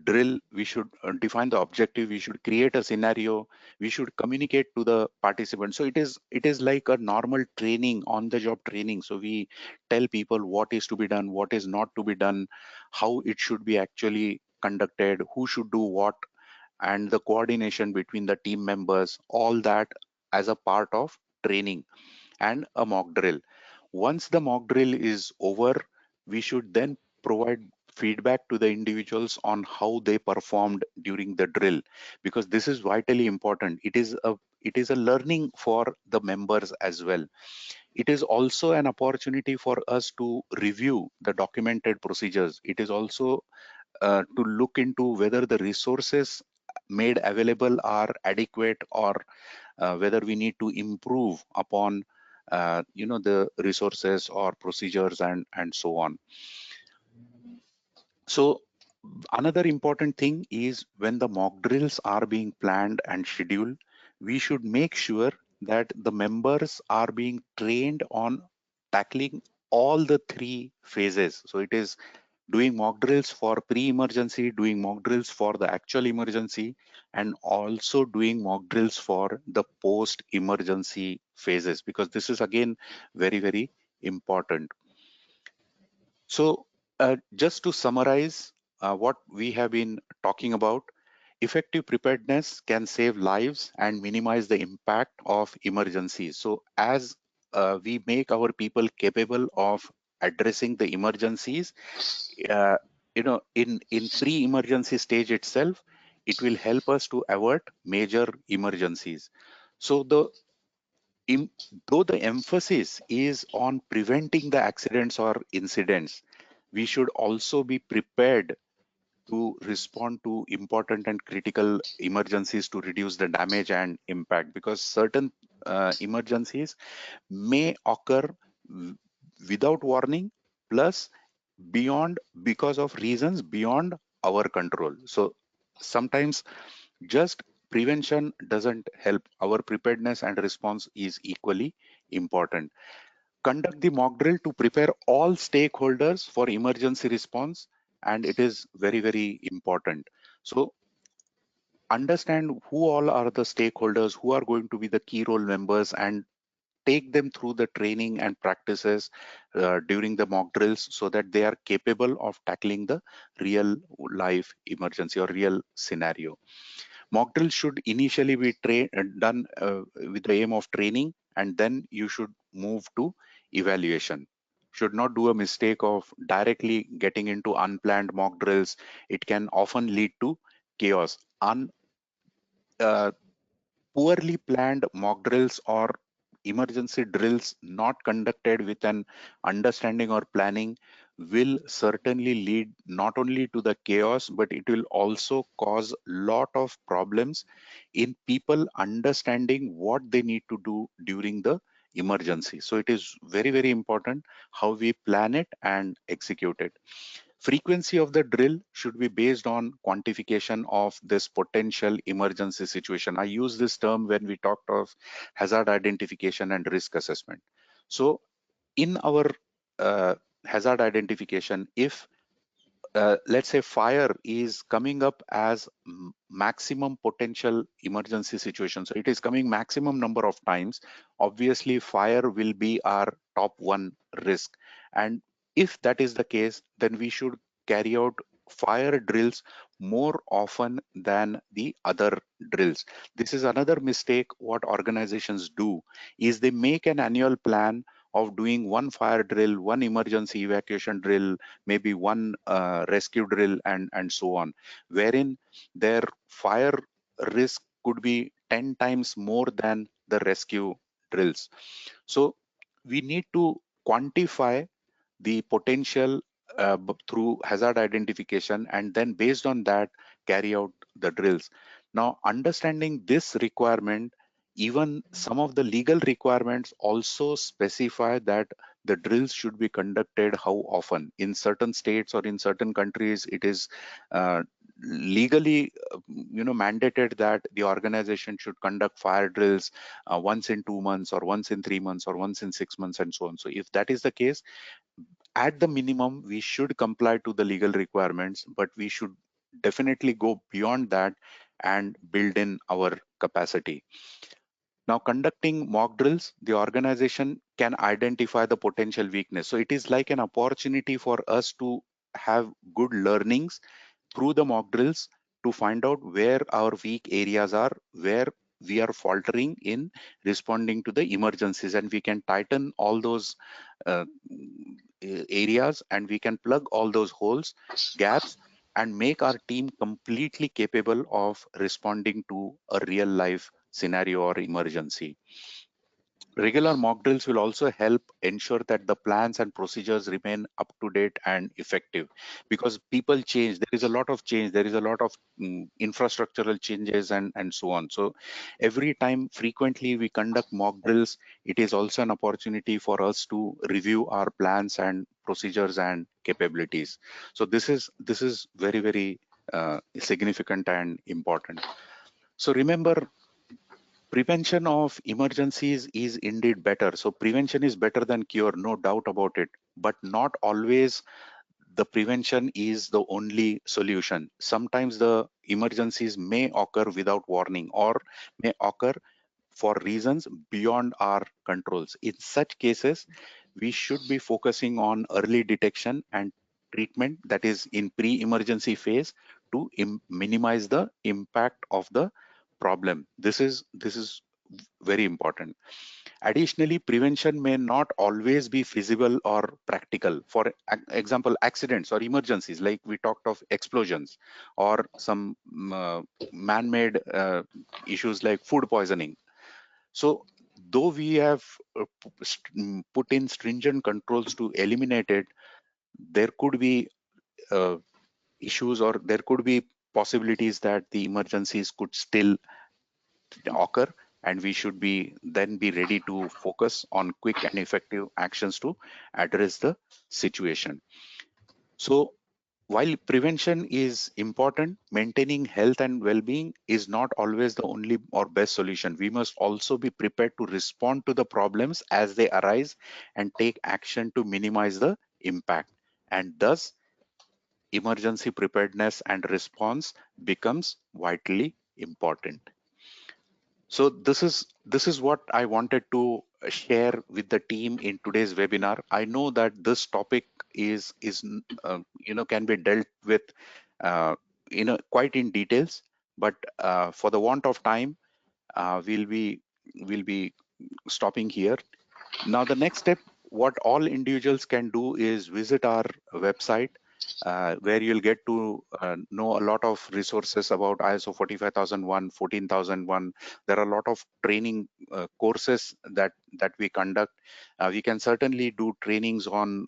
drill, we should define the objective, we should create a scenario, we should communicate to the participants. So it is like a normal training, on the job training. So we tell people what is to be done, what is not to be done, how it should be actually conducted, who should do what, and the coordination between the team members, all that as a part of training and a mock drill. Once the mock drill is over, we should then provide feedback to the individuals on how they performed during the drill, because this is vitally important. It is a learning for the members as well. It is also an opportunity for us to review the documented procedures. It is also to look into whether the resources made available are adequate, or whether we need to improve upon the resources or procedures, and so on. So another important thing is, when the mock drills are being planned and scheduled, we should make sure that the members are being trained on tackling all the three phases. So it is doing mock drills for pre-emergency, doing mock drills for the actual emergency, and also doing mock drills for the post-emergency phases, because this is again very, very important. So just to summarize what we have been talking about, effective preparedness can save lives and minimize the impact of emergencies. So as we make our people capable of addressing the emergencies, uh, in pre-emergency stage itself, it will help us to avert major emergencies. So though the emphasis is on preventing the accidents or incidents, we should also be prepared to respond to important and critical emergencies to reduce the damage and impact, because certain emergencies may occur without warning, plus beyond, because of reasons beyond our control. So sometimes just prevention doesn't help. Our preparedness and response is equally important. Conduct the mock drill to prepare all stakeholders for emergency response, and it is very, very important. So understand who all are the stakeholders, who are going to be the key role members, and take them through the training and practices during the mock drills so that they are capable of tackling the real life emergency or real scenario. Mock drills should initially be done with the aim of training, and then you should move to evaluation. Should not do a mistake of directly getting into unplanned mock drills. It can often lead to chaos. Uh, Poorly planned mock drills or emergency drills not conducted with an understanding or planning will certainly lead not only to the chaos, but it will also cause lot of problems in people understanding what they need to do during the emergency. So it is very, very important how we plan it and execute it. Frequency of the drill should be based on quantification of this potential emergency situation. I use this term when we talked of hazard identification and risk assessment. So in our hazard identification, if let's say fire is coming up as maximum potential emergency situation, so it is coming maximum number of times, obviously fire will be our top one risk. And if that is the case, then we should carry out fire drills more often than the other drills. This is another mistake what organizations do, is they make an annual plan of doing one fire drill, one emergency evacuation drill, maybe one rescue drill, and so on, wherein their fire risk could be 10 times more than the rescue drills. So we need to quantify the potential through hazard identification, and then based on that carry out the drills. Now, understanding this requirement, even some of the legal requirements also specify that the drills should be conducted how often. In certain states or in certain countries, it is legally mandated that the organization should conduct fire drills once in 2 months or once in 3 months or once in 6 months and so on. So if that is the case, at the minimum we should comply to the legal requirements, but we should definitely go beyond that and build in our capacity. Now, conducting mock drills, the organization can identify the potential weakness. So it is like an opportunity for us to have good learnings through the mock drills to find out where our weak areas are, where we are faltering in responding to the emergencies, and we can tighten all those uh, areas, and we can plug all those holes, gaps, and make our team completely capable of responding to a real life scenario or emergency. Regular mock drills will also help ensure that the plans and procedures remain up to date and effective, because people change. There is a lot of change. There is a lot of infrastructural changes and so on. So every time frequently we conduct mock drills, it is also an opportunity for us to review our plans and procedures and capabilities. So this is very, very significant and important. So remember, prevention of emergencies is indeed better. So prevention is better than cure, no doubt about it. But not always the prevention is the only solution. Sometimes the emergencies may occur without warning or may occur for reasons beyond our controls. In such cases, we should be focusing on early detection and treatment, that is in pre-emergency phase, to minimize the impact of the problem. This is very important. Additionally, prevention may not always be feasible or practical. For example, accidents or emergencies, like we talked of explosions or some man-made issues like food poisoning. So though we have put in stringent controls to eliminate it, there could be issues, or there could be possibilities that the emergencies could still occur, and we should then be ready to focus on quick and effective actions to address the situation. So while prevention is important, maintaining health and well-being is not always the only or best solution. We must also be prepared to respond to the problems as they arise and take action to minimize the impact. And thus, emergency preparedness and response becomes vitally important. So this is what I wanted to share with the team in today's webinar. I know that this topic is can be dealt with quite in details, but for the want of time, we'll be stopping here. Now, the next step, what all individuals can do is visit our website, where you'll get to know a lot of resources about ISO 45001, 14001. There are a lot of training courses that we conduct. We can certainly do trainings on,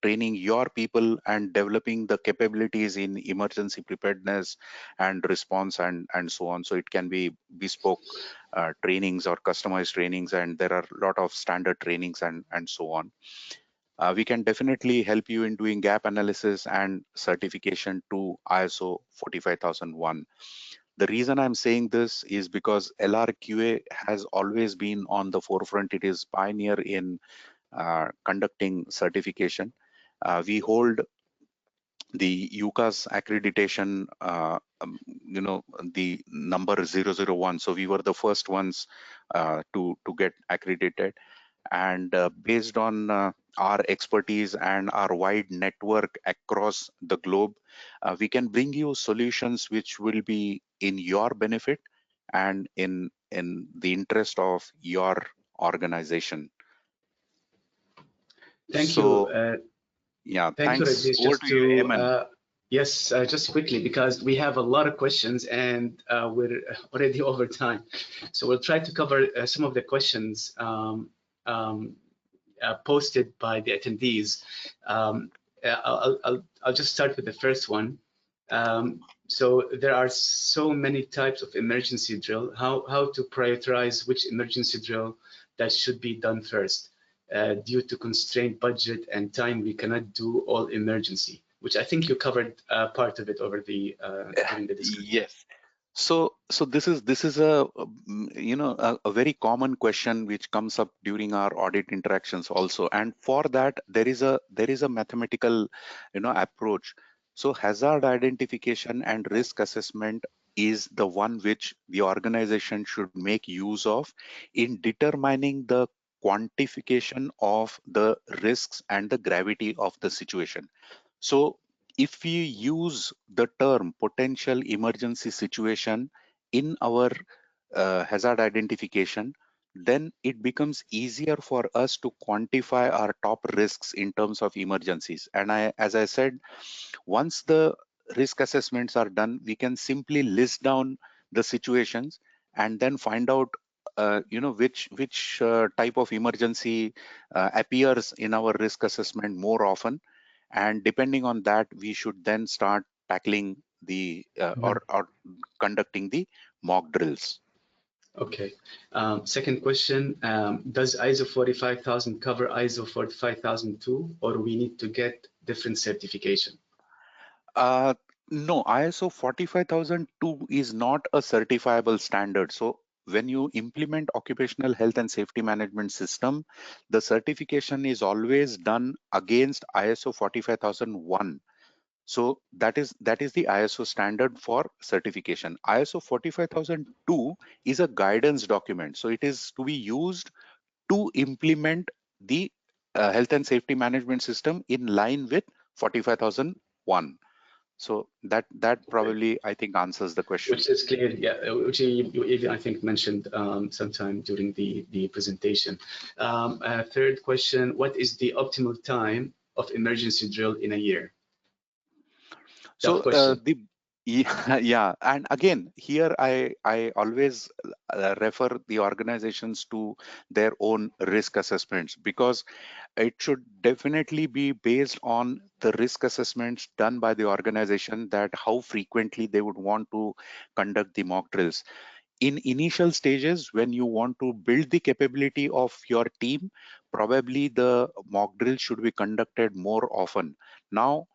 training your people and developing the capabilities in emergency preparedness and response and so on. So it can be bespoke trainings or customized trainings, and there are a lot of standard trainings and so on. We can definitely help you in doing gap analysis and certification to ISO 45001. The reason I'm saying this is because LRQA has always been on the forefront. It is pioneer in conducting certification. We hold the UCAS accreditation, the number 001. So we were the first ones to get accredited. And based on our expertise and our wide network across the globe, we can bring you solutions which will be in your benefit and in the interest of your organization. Thank you. Yeah, thank thanks. you, Over to you, Eamon. Yes, just quickly, because we have a lot of questions and we're already over time. So we'll try to cover some of the questions posted by the attendees. I'll just start with the first one. So there are so many types of emergency drill. How to prioritize which emergency drill that should be done first? Due to constrained budget and time, we cannot do all emergency, which I think you covered part of it over the during the discussion. Yes. So this is a very common question which comes up during our audit interactions also, and for that there is a mathematical approach. So hazard identification and risk assessment is the one which the organization should make use of in determining the quantification of the risks and the gravity of the situation. So if we use the term potential emergency situation in our hazard identification, then it becomes easier for us to quantify our top risks in terms of emergencies. And as I said, once the risk assessments are done, we can simply list down the situations and then find out which type of emergency appears in our risk assessment more often, and depending on that, we should then start tackling the or conducting the mock drills. Okay. Second question, does ISO 45000 cover ISO 45002, or we need to get different certification? No, ISO 45002 is not a certifiable standard. So when you implement occupational health and safety management system, the certification is always done against ISO 45001. So that is the ISO standard for certification. ISO 45002 is a guidance document. So it is to be used to implement the health and safety management system in line with 45001. So that probably, I think, answers the question. Which is clear, yeah, which you even, I think, mentioned sometime during the presentation. Third question, what is the optimal time of emergency drill in a year? So Yeah, yeah. And again, here I always refer the organizations to their own risk assessments, because it should definitely be based on the risk assessments done by the organization, that how frequently they would want to conduct the mock drills. In initial stages, when you want to build the capability of your team, probably the mock drill should be conducted more often. Now,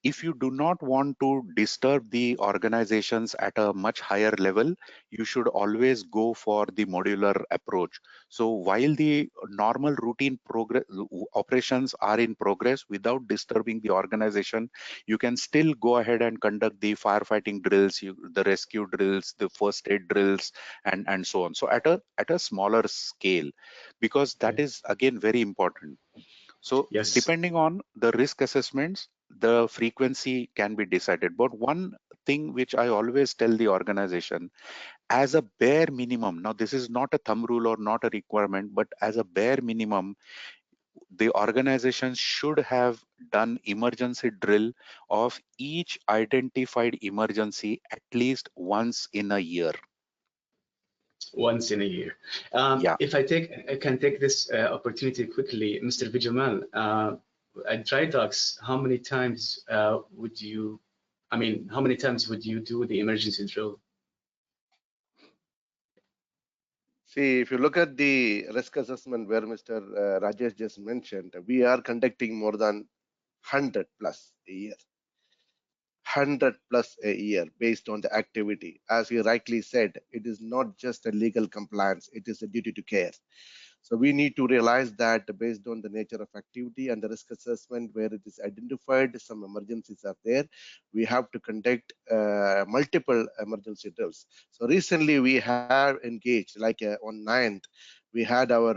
if you do not want to disturb the organizations at a much higher level, you should always go for the modular approach. So while the normal routine progress operations are in progress without disturbing the organization, you can still go ahead and conduct the firefighting drills, the rescue drills, the first aid drills, and so on. So at a smaller scale, because that Okay. is again very important. So Yes. depending on the risk assessments, the frequency can be decided. But one thing which I always tell the organization, as a bare minimum, now this is not a thumb rule or not a requirement, but as a bare minimum, the organization should have done emergency drill of each identified emergency at least once in a year. Once in a year. Yeah. If I can take this opportunity quickly, Mr. Vijamal, at dry docks, how many times would you, I mean, how many times would you do the emergency drill? See, if you look at the risk assessment where Mr. Rajesh just mentioned, we are conducting more than 100 plus a year. 100 plus a year based on the activity. As he rightly said, it is not just a legal compliance, it is a duty to care. So we need to realize that based on the nature of activity and the risk assessment where it is identified some emergencies are there, we have to conduct multiple emergency drills. So recently we have engaged, like on 9th, we had our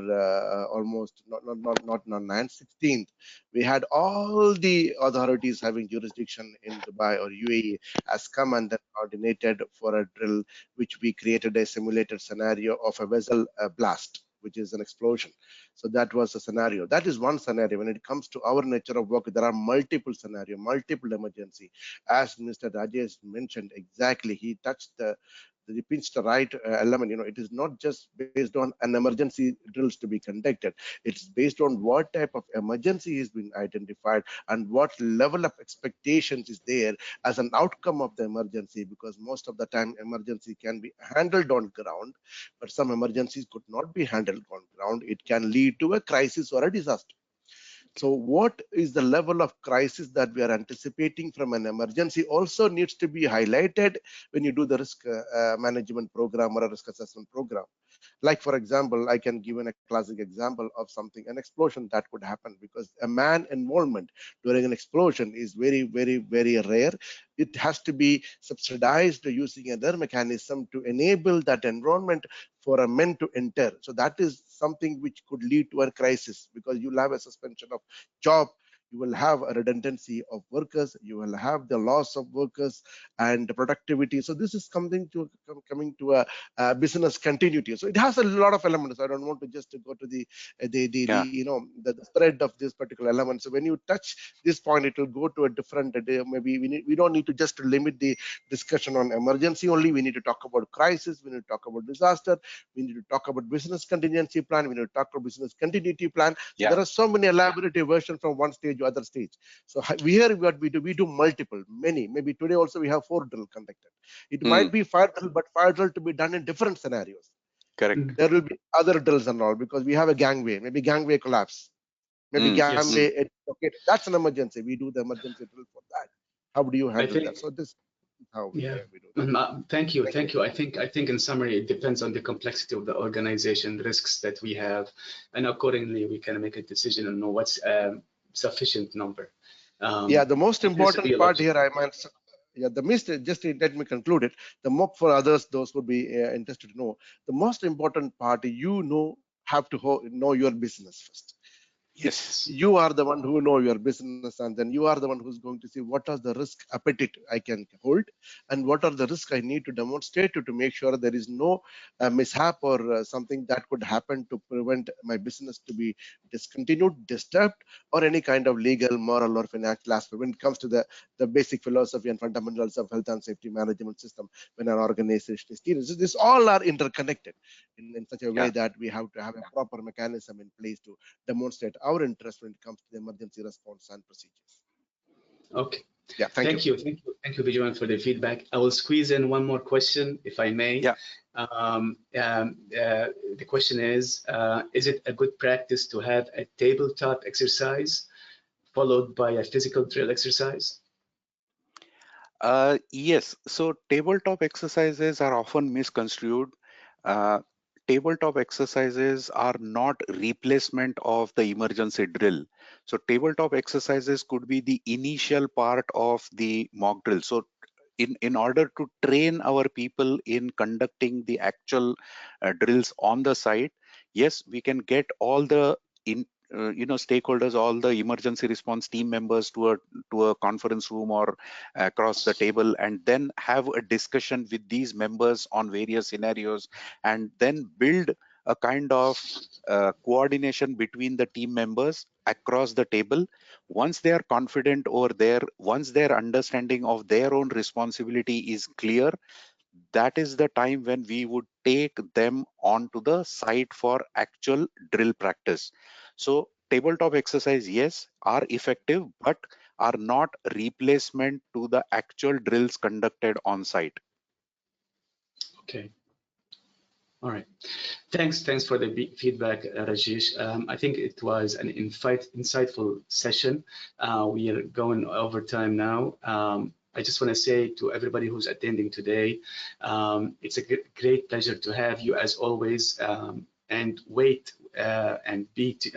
almost not on 9th, 16th, we had all the authorities having jurisdiction in Dubai or UAE has come and then coordinated for a drill, which we created a simulated scenario of a vessel blast, which is an explosion. So that was a scenario. That is one scenario. When it comes to our nature of work, there are multiple scenario, multiple emergency. As Mr. Rajesh mentioned, exactly, he touched the pinched the right element. It is not just based on an emergency drills to be conducted. It's based on what type of emergency has been identified and what level of expectations is there as an outcome of the emergency, because most of the time emergency can be handled on ground, but some emergencies could not be handled on ground. It can lead to a crisis or a disaster. So what is the level of crisis that we are anticipating from an emergency also needs to be highlighted when you do the risk management program or a risk assessment program. Like, for example, I can give a classic example of something, an explosion that could happen, because a man involvement during an explosion is very, very, very rare. It has to be subsidized using another mechanism to enable that environment for a men to enter. So that is something which could lead to a crisis, because you'll have a suspension of job, you will have a redundancy of workers, you will have the loss of workers and productivity. So this is coming to business continuity. So it has a lot of elements. I don't want to just go to the Yeah. the spread of this particular element. So when you touch this point, it will go to a different maybe we don't need to just limit the discussion on emergency only. We need to talk about crisis, we need to talk about disaster, we need to talk about business contingency plan, we need to talk about business continuity plan. So there are so many elaborative versions from one stage to other stage. So here what we do multiple, many, maybe today also we have 4 drill conducted. It might be fire drill, but fire drill to be done in different scenarios. Correct. There will be other drills and all, because we have a gangway, maybe gangway collapse, maybe Yes. gangway okay, that's an emergency. We do the emergency drill for that. How do you I handle that? think, So this is how yeah. we do that. Thank you. Thank you. Thank you. I think in summary, it depends on the complexity of the organization, the risks that we have, and accordingly, we can make a decision and know what's sufficient number. Yeah, the most It appears to be important a part logic. here, I might, yeah, the mist, just let me conclude it. The more for others, those would be interested to know, the most important part, have to know your business first. Yes. You are the one who know your business, and then you are the one who's going to see what are the risk appetite I can hold, and what are the risks I need to demonstrate to make sure there is no mishap or something that could happen to prevent my business to be discontinued, disturbed, or any kind of legal, moral, or financial aspect. When it comes to the basic philosophy and fundamentals of health and safety management system, when an organization is dealing, so this all are interconnected in such a way that we have to have a proper mechanism in place to demonstrate our interest when it comes to the emergency response and procedures. Okay. Yeah, thank you. Thank you, Bijovan, for the feedback. I will squeeze in one more question, if I may. Yeah. The question is it a good practice to have a tabletop exercise followed by a physical drill exercise? Yes. So tabletop exercises are often misconstrued. Uh, Tabletop exercises are not replacement of the emergency drill. So tabletop exercises could be the initial part of the mock drill. So in order to train our people in conducting the actual drills on the site, yes, we can get all the stakeholders, all the emergency response team members to a conference room or across the table, and then have a discussion with these members on various scenarios, and then build a kind of coordination between the team members across the table. Once they are confident over there, once their understanding of their own responsibility is clear, that is the time when we would take them onto the site for actual drill practice. So tabletop exercise, yes, are effective, but are not replacement to the actual drills conducted on site. Okay. All right. Thanks for the feedback, Rajesh. I think it was an insightful session. We are going over time now. I just want to say to everybody who's attending today, it's a great pleasure to have you as always, and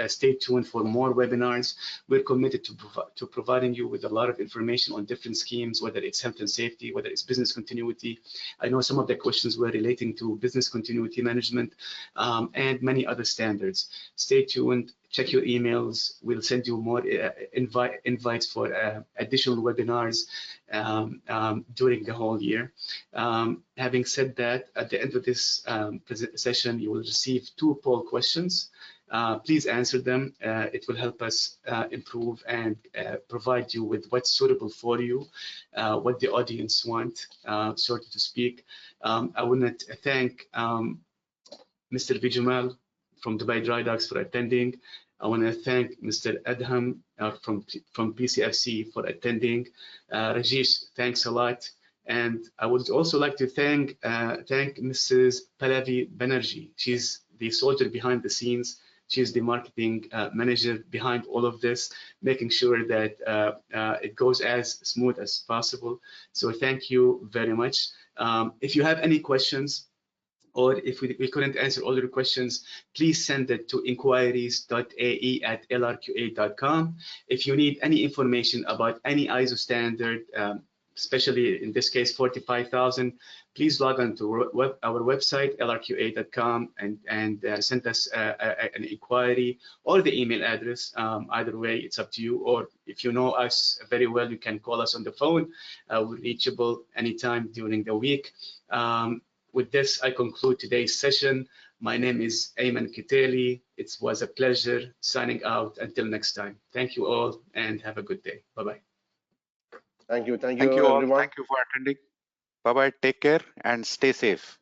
stay tuned for more webinars. We're committed to providing you with a lot of information on different schemes, whether it's health and safety, whether it's business continuity. I know some of the questions were relating to business continuity management, and many other standards. Stay tuned, check your emails. We'll send you more invites for additional webinars during the whole year. Having said that, at the end of this session, you will receive 2 poll questions. Please answer them. It will help us improve and provide you with what's suitable for you, what the audience want, so to speak. I want to thank Mr. Bijumal from Dubai Dry Docks for attending. I want to thank Mr. Adham from PCFC for attending. Rajesh, thanks a lot. And I would also like to thank Mrs. Pallavi Banerjee. She's the soldier behind the scenes. She's the marketing manager behind all of this, making sure that it goes as smooth as possible. So thank you very much. If you have any questions, or if we couldn't answer all your questions, please send it to inquiries.ae@lrqa.com. If you need any information about any ISO standard, especially in this case 45,000, please log on to our website lrqa.com and send us an inquiry or the email address. Either way, it's up to you. Or if you know us very well, you can call us on the phone. We're reachable anytime during the week. With this, I conclude today's session. My name is Ayman Kiteli. It was a pleasure signing out. Until next time. Thank you all and have a good day. Bye-bye. Thank you Thank you all. everyone. Thank you for attending. Bye-bye. Take care and stay safe.